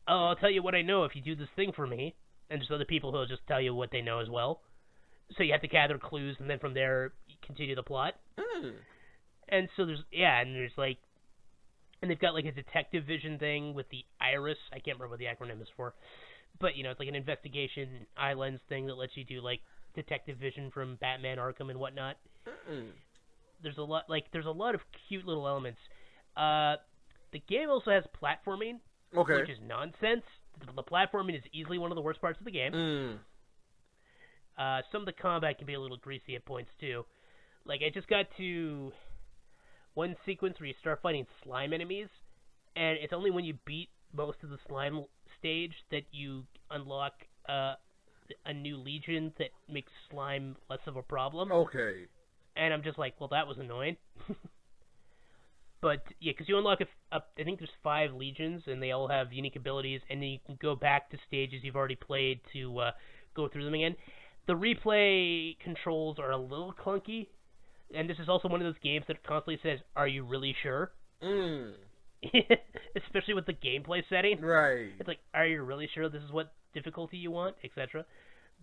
oh, I'll tell you what I know if you do this thing for me. And there's other people who'll just tell you what they know as well. So you have to gather clues, and then from there, you continue the plot. And so there's, like, and they've got, like, a detective vision thing with the Iris. I can't remember what the acronym is for. But, it's like an investigation eye lens thing that lets you do, like, detective vision from Batman Arkham and whatnot. There's a lot of cute little elements. The game also has platforming, which is nonsense. The platforming is easily one of the worst parts of the game. Some of the combat can be a little greasy at points, too. Like, I just got to one sequence where you start fighting slime enemies, and it's only when you beat most of the slime stage that you unlock a new Legion that makes slime less of a problem. Okay. And I'm just like, well, that was annoying. But, yeah, because you unlock, I think there's 5 Legions, and they all have unique abilities, and then you can go back to stages you've already played to go through them again. The replay controls are a little clunky. And this is also one of those games that constantly says, are you really sure? Especially with the gameplay setting. Right. It's like, are you really sure this is what difficulty you want, etc.?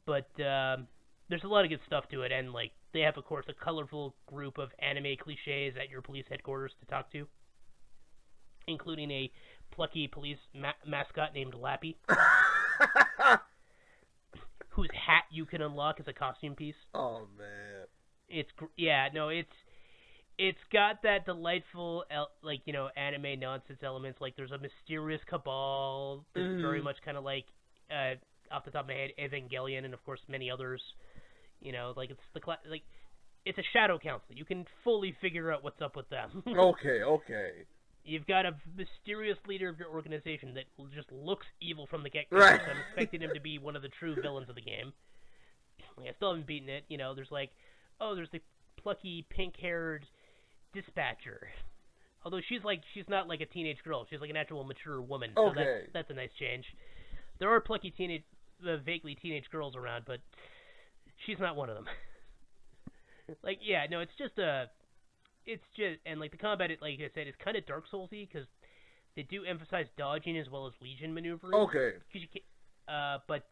But there's a lot of good stuff to it, and like they have, of course, a colorful group of anime cliches at your police headquarters to talk to, including a plucky police mascot named Lappy, whose hat you can unlock as a costume piece. Oh, man. It's got that delightful anime nonsense elements. Like there's a mysterious cabal that's very much kind of like off the top of my head Evangelion, and of course many others. Like it's it's a shadow council. You can fully figure out what's up with them. Okay. You've got a mysterious leader of your organization that just looks evil from the get-go. Right. So I'm expecting him to be one of the true villains of the game. I still haven't beaten it. There's like, there's the plucky pink-haired dispatcher. Although she's not like a teenage girl. She's like an actual mature woman. So that's a nice change. There are plucky vaguely teenage girls around, but she's not one of them. And like the combat, like I said, is kind of Dark Souls-y because they do emphasize dodging as well as Legion maneuvering. Okay. But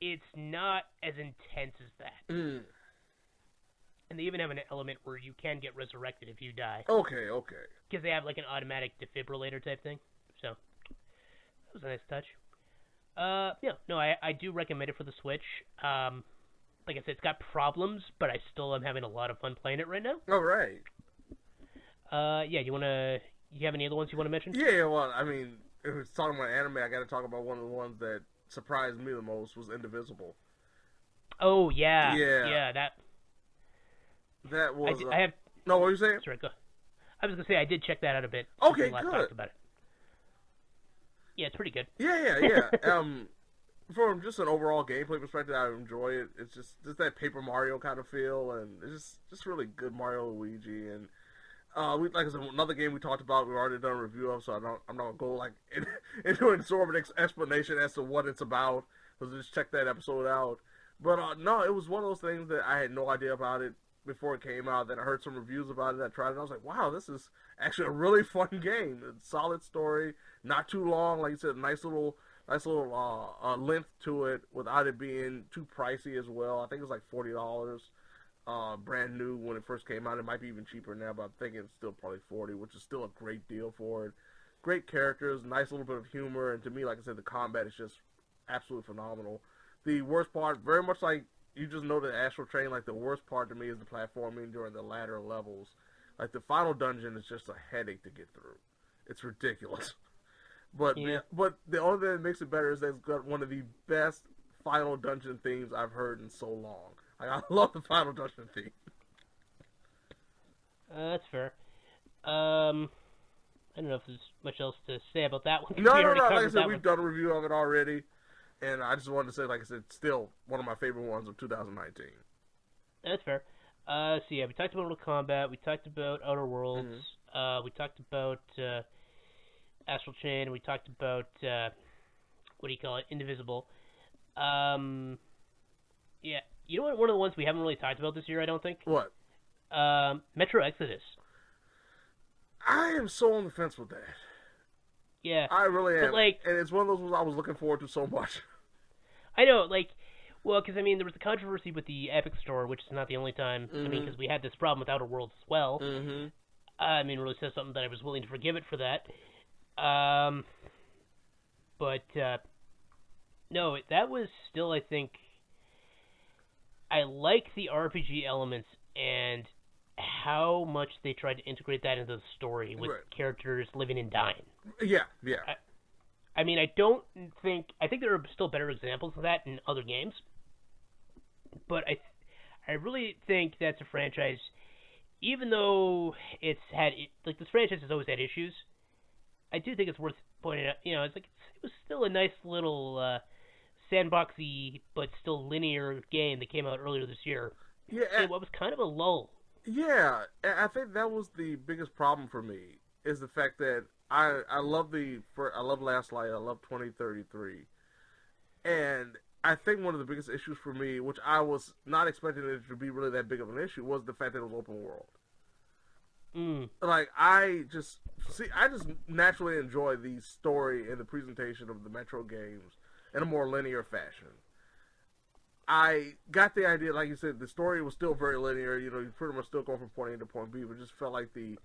it's not as intense as that. And they even have an element where you can get resurrected if you die. Okay. Because they have like an automatic defibrillator type thing. So that was a nice touch. I do recommend it for the Switch. Like I said, it's got problems, but I still am having a lot of fun playing it right now. All right. You have any other ones you want to mention? Yeah, well, I mean, if it's talking about anime, I got to talk about one of the ones that surprised me the most was Indivisible. Oh, yeah. Yeah. That was... I have... No, what were you saying? Sorry, go. I was going to say, I did check that out a bit. Okay, last good. talked about it. Yeah, it's pretty good. Yeah. from just an overall gameplay perspective, I enjoy it. It's just that Paper Mario kind of feel, and it's just really good Mario and Luigi. And like I said, another game we talked about, we've already done a review of, so I'm not gonna go like into an exorbitant explanation as to what it's about. So just check that episode out. But no, it was one of those things that I had no idea about it before it came out. Then I heard some reviews about it. I tried it. And I was like, wow, this is actually a really fun game. It's a solid story, not too long. Like you said, nice little length to it without it being too pricey as well. I think it's like $40. Brand new when it first came out. It might be even cheaper now, but I'm thinking it's still probably $40, which is still a great deal for it. Great characters, nice little bit of humor, and to me, like I said, the combat is just absolutely phenomenal. The worst part, very much like you just know the Astral Train, like the worst part to me is the platforming during the latter levels. Like the final dungeon is just a headache to get through. It's ridiculous. But yeah. but the only thing that makes it better is that it's got one of the best final dungeon themes I've heard in so long. Like, I love the final dungeon theme. That's fair. I don't know if there's much else to say about that one. No. Like I said, we've done a review of it already. And I just wanted to say, like I said, it's still one of my favorite ones of 2019. That's fair. So yeah, we talked about Mortal Kombat. We talked about Outer Worlds. Mm-hmm. We talked about Astral Chain. We talked about what do you call it? Indivisible. Yeah, you know what? One of the ones we haven't really talked about this year, I don't think. What? Metro Exodus. I am so on the fence with that. Yeah, I really am. But, like, and it's one of those ones I was looking forward to so much. I know, like, well, because I mean, there was the controversy with the Epic Store, which is not the only time. Mm-hmm. I mean, because we had this problem with Outer Worlds as well. Mm-hmm. I mean, it really says something that I was willing to forgive it for that. But no, that was still, I think, I like the RPG elements and how much they tried to integrate that into the story with characters living and dying. Yeah. I mean, I think there are still better examples of that in other games, but I really think that's a franchise, even though it's had, like, this franchise has always had issues, I do think it's worth pointing out, it's like, it was still a nice little sandboxy, but still linear game that came out earlier this year. Yeah. And what was kind of a lull. Yeah, I think that was the biggest problem for me, is the fact that I love Last Light, I love 2033, and I think one of the biggest issues for me, which I was not expecting it to be really that big of an issue, was the fact that it was open world. Like, I just naturally enjoy the story and the presentation of the Metro games in a more linear fashion. I got the idea, like you said, the story was still very linear. You pretty much still going from point A to point B, but it just felt like the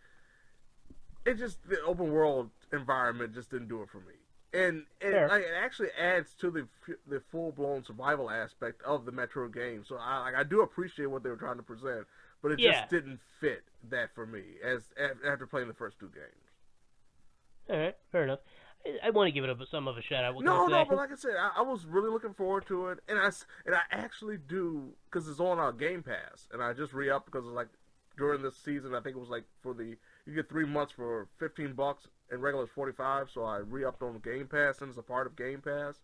open world environment just didn't do it for me. And like, it actually adds to the full blown survival aspect of the Metro game. So I do appreciate what they were trying to present, but it just didn't fit that for me after playing the first two games. All right, fair enough. I want to give it some of a shout out. No, but like I said, I was really looking forward to it, and I actually do, because it's on our Game Pass, and I just re-upped because like during this season, I think it was like you get 3 months for $15, and regular is $45, so I re-upped on Game Pass, and it's a part of Game Pass,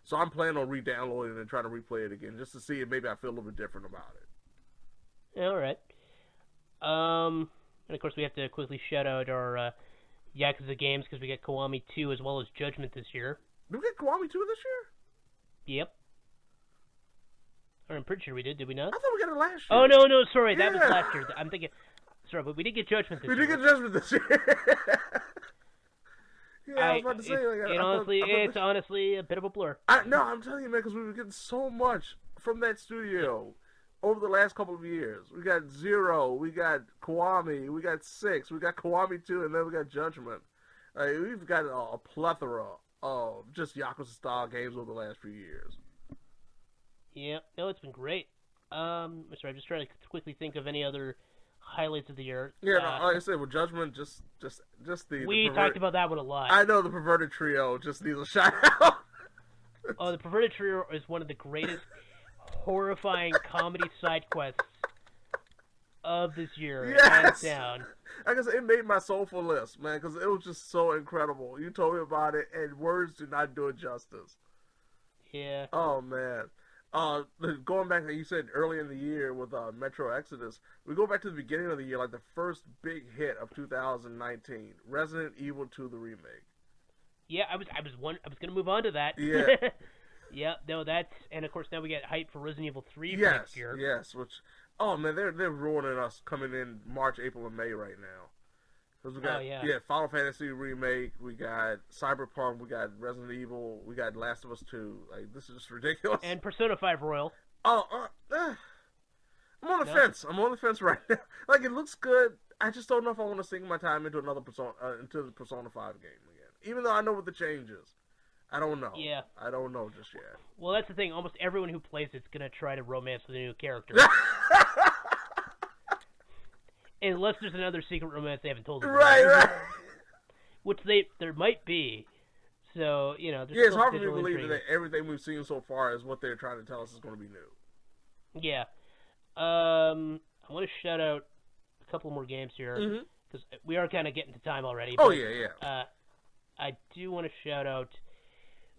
so I'm planning on re-downloading it and trying to replay it again just to see if maybe I feel a little bit different about it. Yeah, all right. And of course, we have to quickly shout out our Yakuza games, because we got Kiwami 2 as well as Judgment this year. Did we get Kiwami 2 this year? Yep. Or I'm pretty sure we did we not? I thought we got it last year. Oh, no, sorry, that was last year. I'm thinking, sorry, but we did get Judgment this year. We did get Judgment this year. Yeah, I was about to say. It's honestly a bit of a blur. I'm telling you, man, because we were getting so much from that studio over the last couple of years. We got 0, we got Kiwami, we got 6, we got Kiwami 2, and then we got Judgment. We've got a plethora of just Yakuza-style games over the last few years. Yeah, no, it's been great. Sorry, I'm just trying to quickly think of any other highlights of the year. Yeah, like I said, with Judgment, just the... We talked about that one a lot. I know the Perverted Trio just needs a shout-out. Oh, the Perverted Trio is one of the greatest horrifying comedy side quests of this year. Hands down. Like I said, it made my soulful list, man, because it was just so incredible. You told me about it, and words do not do it justice. Yeah. Oh man. Going back, like you said earlier in the year with Metro Exodus, we go back to the beginning of the year, like the first big hit of 2019, Resident Evil 2 the remake. Yeah, I was gonna move on to that. Yeah. Yeah, no, and of course now we get hype for Resident Evil 3 for Yes, next year. yes. Which, oh man, they're ruining us coming in March, April, and May right now. Because we got Final Fantasy remake, we got Cyberpunk, we got Resident Evil, we got Last of Us 2. Like, this is just ridiculous. And Persona 5 Royal. Oh, I'm on the fence. I'm on the fence right now. Like, it looks good. I just don't know if I want to sink my time into another into the Persona 5 game again. Even though I know what the change is. I don't know. Yeah. I don't know just yet. Well, that's the thing. Almost everyone who plays it's going to try to romance with a new character. Unless there's another secret romance they haven't told us. Right. Which there might be. So, there's it's hard for me to believe that everything we've seen so far is what they're trying to tell us is going to be new. Yeah. I want to shout out a couple more games here. Because we are kind of getting to time already. Oh, but, yeah. I do want to shout out...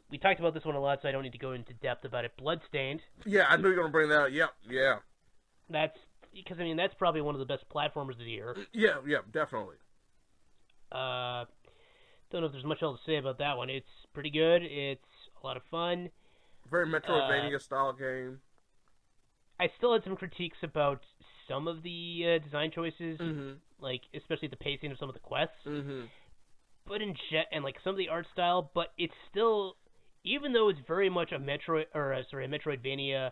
We talked about this one a lot, so I don't need to go into depth about it. Bloodstained. Yeah, I knew you were going to bring that up. Yeah. That's... Because, that's probably one of the best platformers of the year. Yeah, definitely. Don't know if there's much else to say about that one. It's pretty good. It's a lot of fun. Very Metroidvania-style game. I still had some critiques about some of the design choices, like, especially the pacing of some of the quests. But and like, some of the art style, but it's still... Even though it's very much a Metroidvania,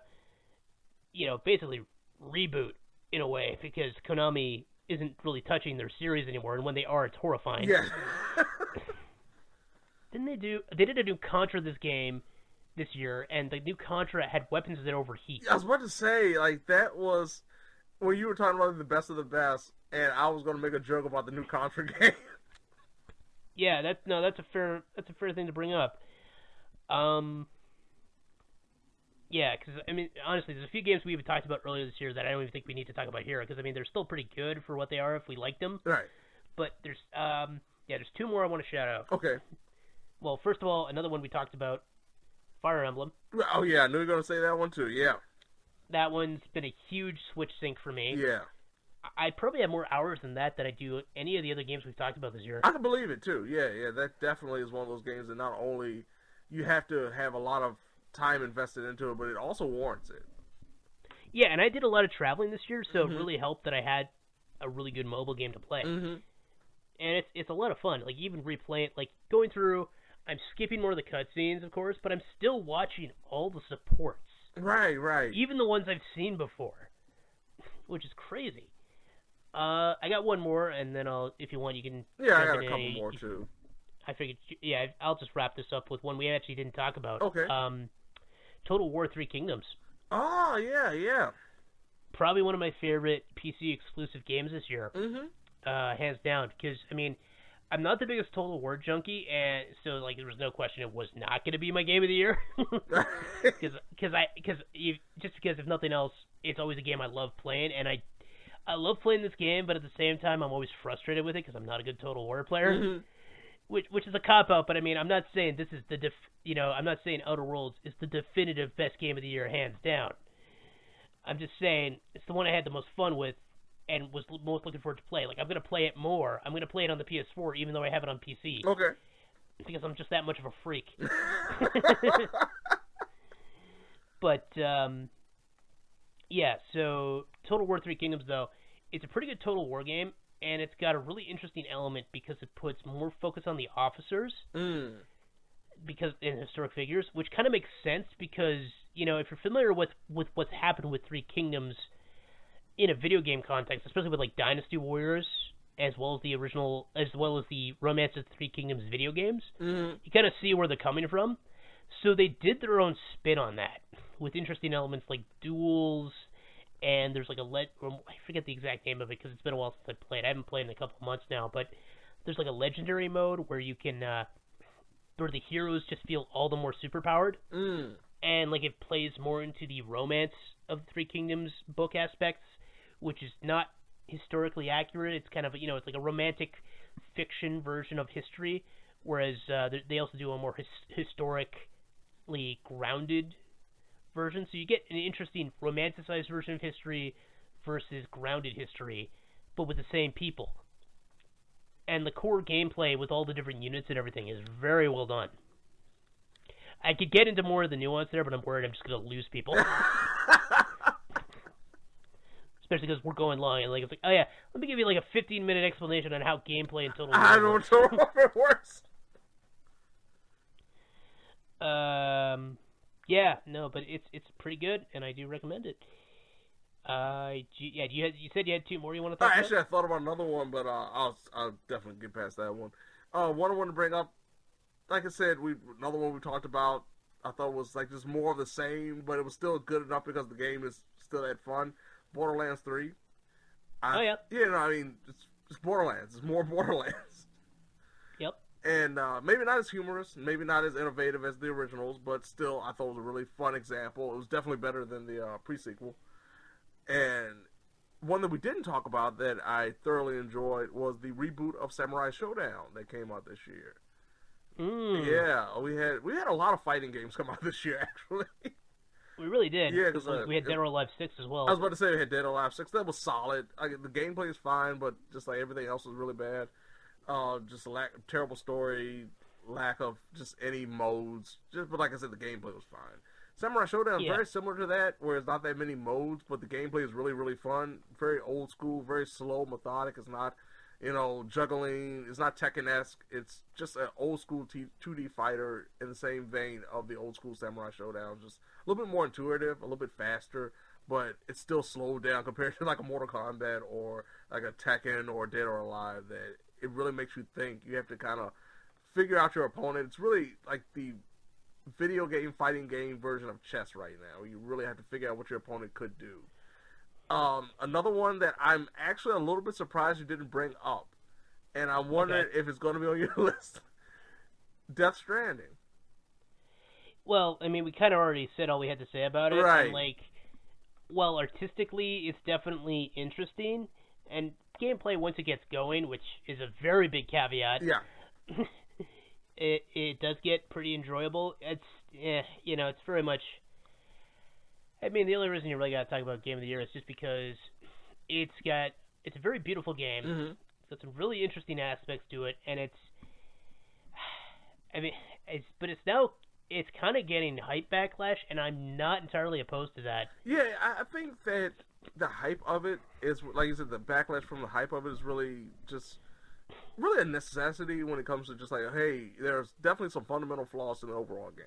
basically reboot, in a way, because Konami isn't really touching their series anymore, and when they are, it's horrifying. Yeah. They did a new Contra this year, and the new Contra had weapons that overheat. I was about to say, like, that was when you were talking about the best of the best, and I was going to make a joke about the new Contra game. Yeah, that's a fair thing to bring up. Yeah, because, honestly, there's a few games we even talked about earlier this year that I don't even think we need to talk about here, because, they're still pretty good for what they are if we like them. Right. But there's two more I want to shout out. Okay. Well, first of all, another one we talked about, Fire Emblem. Oh, yeah, I knew you were going to say that one, too, yeah. That one's been a huge Switch sync for me. Yeah. I probably have more hours than that I do any of the other games we've talked about this year. I can believe it, too. Yeah, that definitely is one of those games that not only you have to have a lot of time invested into it, but it also warrants it. Yeah, and I did a lot of traveling this year, so it really helped that I had a really good mobile game to play. And it's a lot of fun. Like, even replaying, like, going through, I'm skipping more of the cutscenes, of course, but I'm still watching all the supports. Right. Even the ones I've seen before, which is crazy. I got one more, and then if you want, you can... Yeah, I got a couple more, too. I figured, I'll just wrap this up with one we actually didn't talk about. Okay. Total War 3 Kingdoms. Oh, yeah. Probably one of my favorite PC exclusive games this year. Hands down. Because, I'm not the biggest Total War junkie, and so, like, there was no question it was not going to be my game of the year. Because if nothing else, it's always a game I love playing, and I love playing this game, but at the same time, I'm always frustrated with it because I'm not a good Total War player. Which is a cop-out, but I'm not saying this is I'm not saying Outer Worlds is the definitive best game of the year, hands down. I'm just saying it's the one I had the most fun with and was most looking forward to play. Like, I'm going to play it more. I'm going to play it on the PS4, even though I have it on PC. Okay. Because I'm just that much of a freak. But, yeah, so Total War 3 Kingdoms, though, it's a pretty good Total War game. And it's got a really interesting element because it puts more focus on the officers because in historic figures, which kind of makes sense because, if you're familiar with what's happened with Three Kingdoms in a video game context, especially with, like, Dynasty Warriors, as well as the Romance of the Three Kingdoms video games, you kind of see where they're coming from. So they did their own spin on that with interesting elements like duels. And there's like I forget the exact name of it because it's been a while since I played. I haven't played in a couple of months now, but there's like a legendary mode where you can, where the heroes just feel all the more superpowered. And like it plays more into the Romance of the Three Kingdoms book aspects, which is not historically accurate. It's kind of, it's like a romantic fiction version of history, whereas they also do a more historic interestingly grounded version. So you get an interesting romanticized version of history versus grounded history, but with the same people. And the core gameplay with all the different units and everything is very well done. I could get into more of the nuance there, but I'm worried I'm just going to lose people. Especially because we're going long, and it's like, oh yeah, let me give you like a 15-minute explanation on how gameplay in Total War I don't know if it works. Yeah, no, but it's pretty good, and I do recommend it. You said you had two more you want to talk about? Actually, I thought about another one, but I'll definitely get past that one. One I want to bring up, like I said, another one we talked about, I thought was like just more of the same, but it was still good enough because the game is still that fun. Borderlands 3. Oh, yeah. Yeah, no, I mean, it's Borderlands. It's more Borderlands. Yep. And maybe not as humorous, maybe not as innovative as the originals, but still, I thought it was a really fun example. It was definitely better than the pre-sequel. And one that we didn't talk about that I thoroughly enjoyed was the reboot of Samurai Shodown that came out this year. Yeah, we had a lot of fighting games come out this year, actually. We really did. Yeah, because we had Dead or Alive 6 as well. I was about to say we had Dead or Alive 6. That was solid. The gameplay is fine, but just like everything else was really bad. Just terrible story, lack of just any modes. But like I said, the gameplay was fine. Samurai Shodown is very similar to that, where it's not that many modes, but the gameplay is really, really fun. Very old school, very slow, methodic. It's not, juggling. It's not Tekken-esque. It's just an old school 2D fighter in the same vein of the old school Samurai Shodown. Just a little bit more intuitive, a little bit faster, but it's still slowed down compared to like a Mortal Kombat or like a Tekken or Dead or Alive. That it really makes you think. You have to kind of figure out your opponent. It's really like the video game, fighting game version of chess right now. You really have to figure out what your opponent could do. Another one that I'm actually a little bit surprised you didn't bring up, and I'm wondering if it's going to be on your list. Death Stranding. Well, I mean, we kind of already said all we had to say about it. Right. And, while artistically it's definitely interesting, and gameplay once it gets going, which is a very big caveat. Yeah. It does get pretty enjoyable. It's very much. I mean, the only reason you really got to talk about Game of the Year is just because it's a very beautiful game. Mm-hmm. It's got some really interesting aspects to it, and it's kind of getting hype backlash, and I'm not entirely opposed to that. Yeah, I think that the hype of it is, like you said, the backlash from the hype of it is really a necessity when it comes to just like, hey, there's definitely some fundamental flaws in the overall game.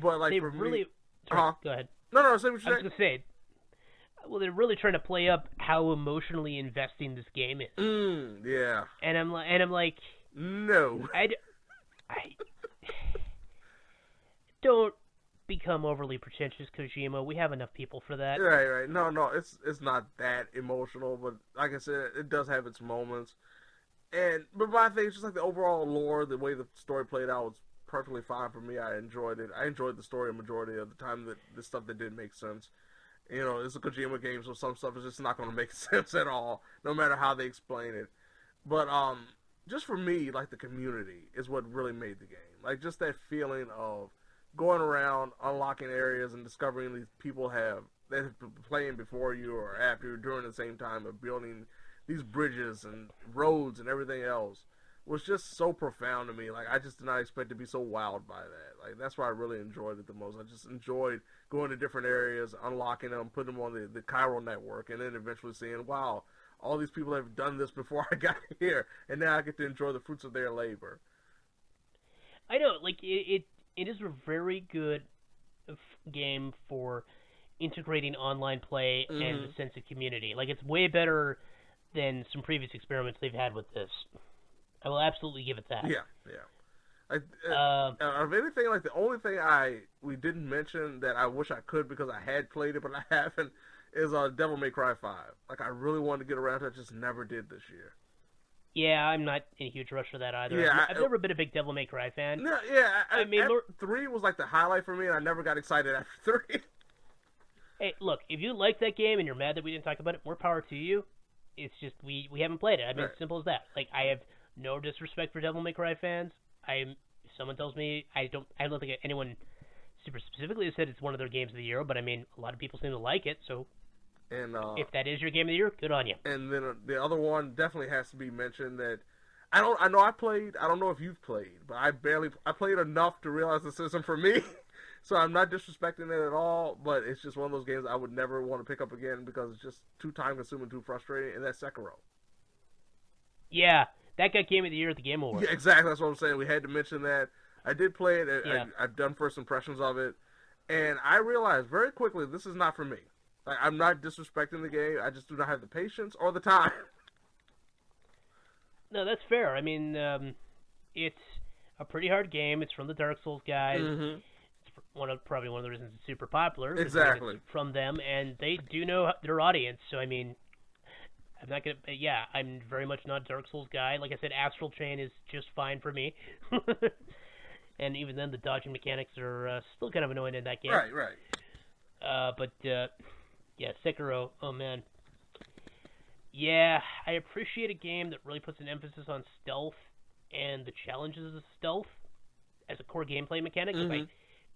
But like Go ahead. No, say what you're saying. I was gonna say, well, they're really trying to play up how emotionally investing this game is. Yeah. And I'm like, no. I don't become overly pretentious, Kojima. We have enough people for that. Right. No, it's not that emotional, but like I said, it does have its moments. But my thing is just like the overall lore, the way the story played out was perfectly fine for me. I enjoyed it. I enjoyed the story a majority of the time. The stuff that didn't make sense. It's a Kojima game, so some stuff is just not going to make sense at all, no matter how they explain it. But just for me, like the community is what really made the game. Like just that feeling of going around, unlocking areas, and discovering these people that have been playing before you or after you during the same time of building these bridges and roads and everything else was just so profound to me. Like, I just did not expect to be so wowed by that. Like, that's why I really enjoyed it the most. I just enjoyed going to different areas, unlocking them, putting them on the chiral network, and then eventually seeing, wow, all these people have done this before I got here, and now I get to enjoy the fruits of their labor. I know, like, it is a very good game for integrating online play and the sense of community. Like, it's way better than some previous experiments they've had with this. I will absolutely give it that. Yeah. Out of anything, like the only thing we didn't mention that I wish I could because I had played it but I haven't is Devil May Cry 5. Like I really wanted to get around to it, I just never did this year. Yeah, I'm not in a huge rush for that either. Yeah, I've never been a big Devil May Cry fan. No, yeah, I mean, 3 was like the highlight for me, and I never got excited after 3. Hey, look, if you like that game and you're mad that we didn't talk about it, more power to you. It's just we haven't played it. I mean, right. It's simple as that. Like, I have no disrespect for Devil May Cry fans. If someone tells me I don't think anyone super specifically have said it's one of their games of the year, but I mean, a lot of people seem to like it, so and if that is your game of the year, good on you. And then the other one definitely has to be mentioned that I know I played. I don't know if you've played, but I played enough to realize this isn't for me. So I'm not disrespecting it at all, but it's just one of those games I would never want to pick up again because it's just too time-consuming, too frustrating, and that's Sekiro. Yeah, that got Game of the Year at the Game Awards. Yeah, exactly. That's what I'm saying. We had to mention that. I did play it. I've done first impressions of it, and I realized very quickly this is not for me. Like, I'm not disrespecting the game. I just do not have the patience or the time. No, that's fair. I mean, it's a pretty hard game. It's from the Dark Souls guys. Mm-hmm. It's probably one of the reasons it's super popular. Exactly. It's from them, and they do know their audience. So I mean, I'm not gonna. Yeah, I'm very much not a Dark Souls guy. Like I said, Astral Chain is just fine for me. And even then, the dodging mechanics are still kind of annoying in that game. Right. But yeah, Sekiro. Oh man. Yeah, I appreciate a game that really puts an emphasis on stealth and the challenges of stealth as a core gameplay mechanic. Mm-hmm. I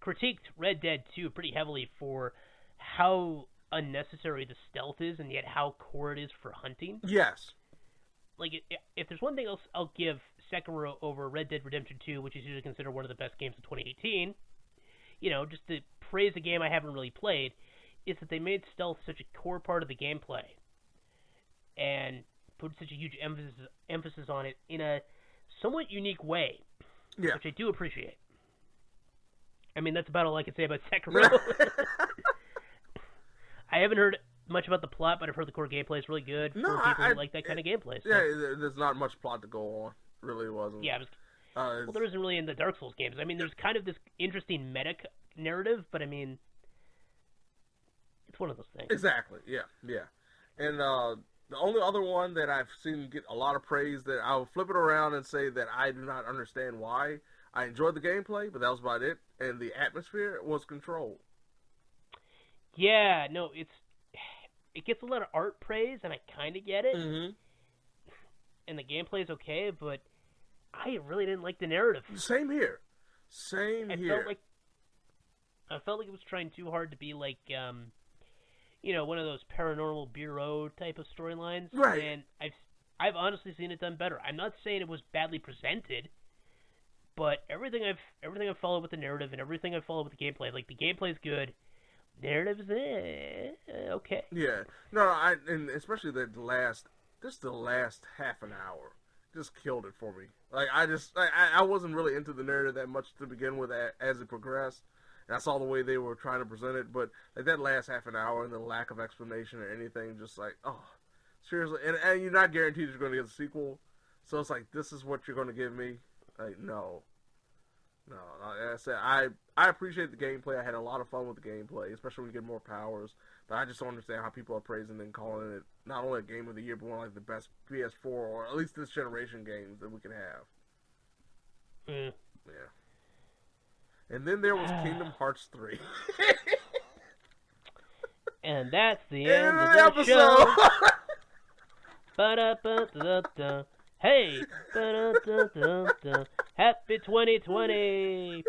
critiqued Red Dead 2 pretty heavily for how unnecessary the stealth is and yet how core it is for hunting. Yes. Like, if there's one thing else I'll give Sekiro over Red Dead Redemption 2, which is usually considered one of the best games of 2018, just to praise a game I haven't really played, is that they made stealth such a core part of the gameplay and put such a huge emphasis on it in a somewhat unique way, which I do appreciate. I mean, that's about all I can say about Sekiro. I haven't heard much about the plot, but I've heard the core gameplay is really good for people who like that kind of gameplay. So. Yeah, there's not much plot to go on. Really wasn't. Yeah, well, there isn't really in the Dark Souls games. I mean, there's kind of this interesting meta narrative, but I mean, it's one of those things. Exactly. Yeah. And the only other one that I've seen get a lot of praise that I'll flip it around and say that I do not understand why. I enjoyed the gameplay, but that was about it. And the atmosphere was Control. Yeah, no, it gets a lot of art praise, and I kind of get it. Mm-hmm. And the gameplay is okay, but I really didn't like the narrative. Same here. I felt like it was trying too hard to be like, one of those paranormal bureau type of storylines. Right. And I've honestly seen it done better. I'm not saying it was badly presented, but everything I've followed with the narrative and everything I've followed with the gameplay, like the gameplay's good, narrative's okay. Yeah. No, and especially the last half an hour just killed it for me. Like I wasn't really into the narrative that much to begin with as it progressed. And I saw the way they were trying to present it, but like that last half an hour and the lack of explanation or anything, just like, oh, seriously. And you're not guaranteed you're going to get a sequel, so it's like, this is what you're going to give me? Like, no. Like I said, I appreciate the gameplay. I had a lot of fun with the gameplay, especially when you get more powers. But I just don't understand how people are praising and calling it not only a game of the year, but one of like the best PS4 or at least this generation games that we can have. Yeah. And then there was Kingdom Hearts 3. And that's the end of the episode. Ba-da-ba-da-da. Hey! Ba-da-da-da-da. Happy 2020!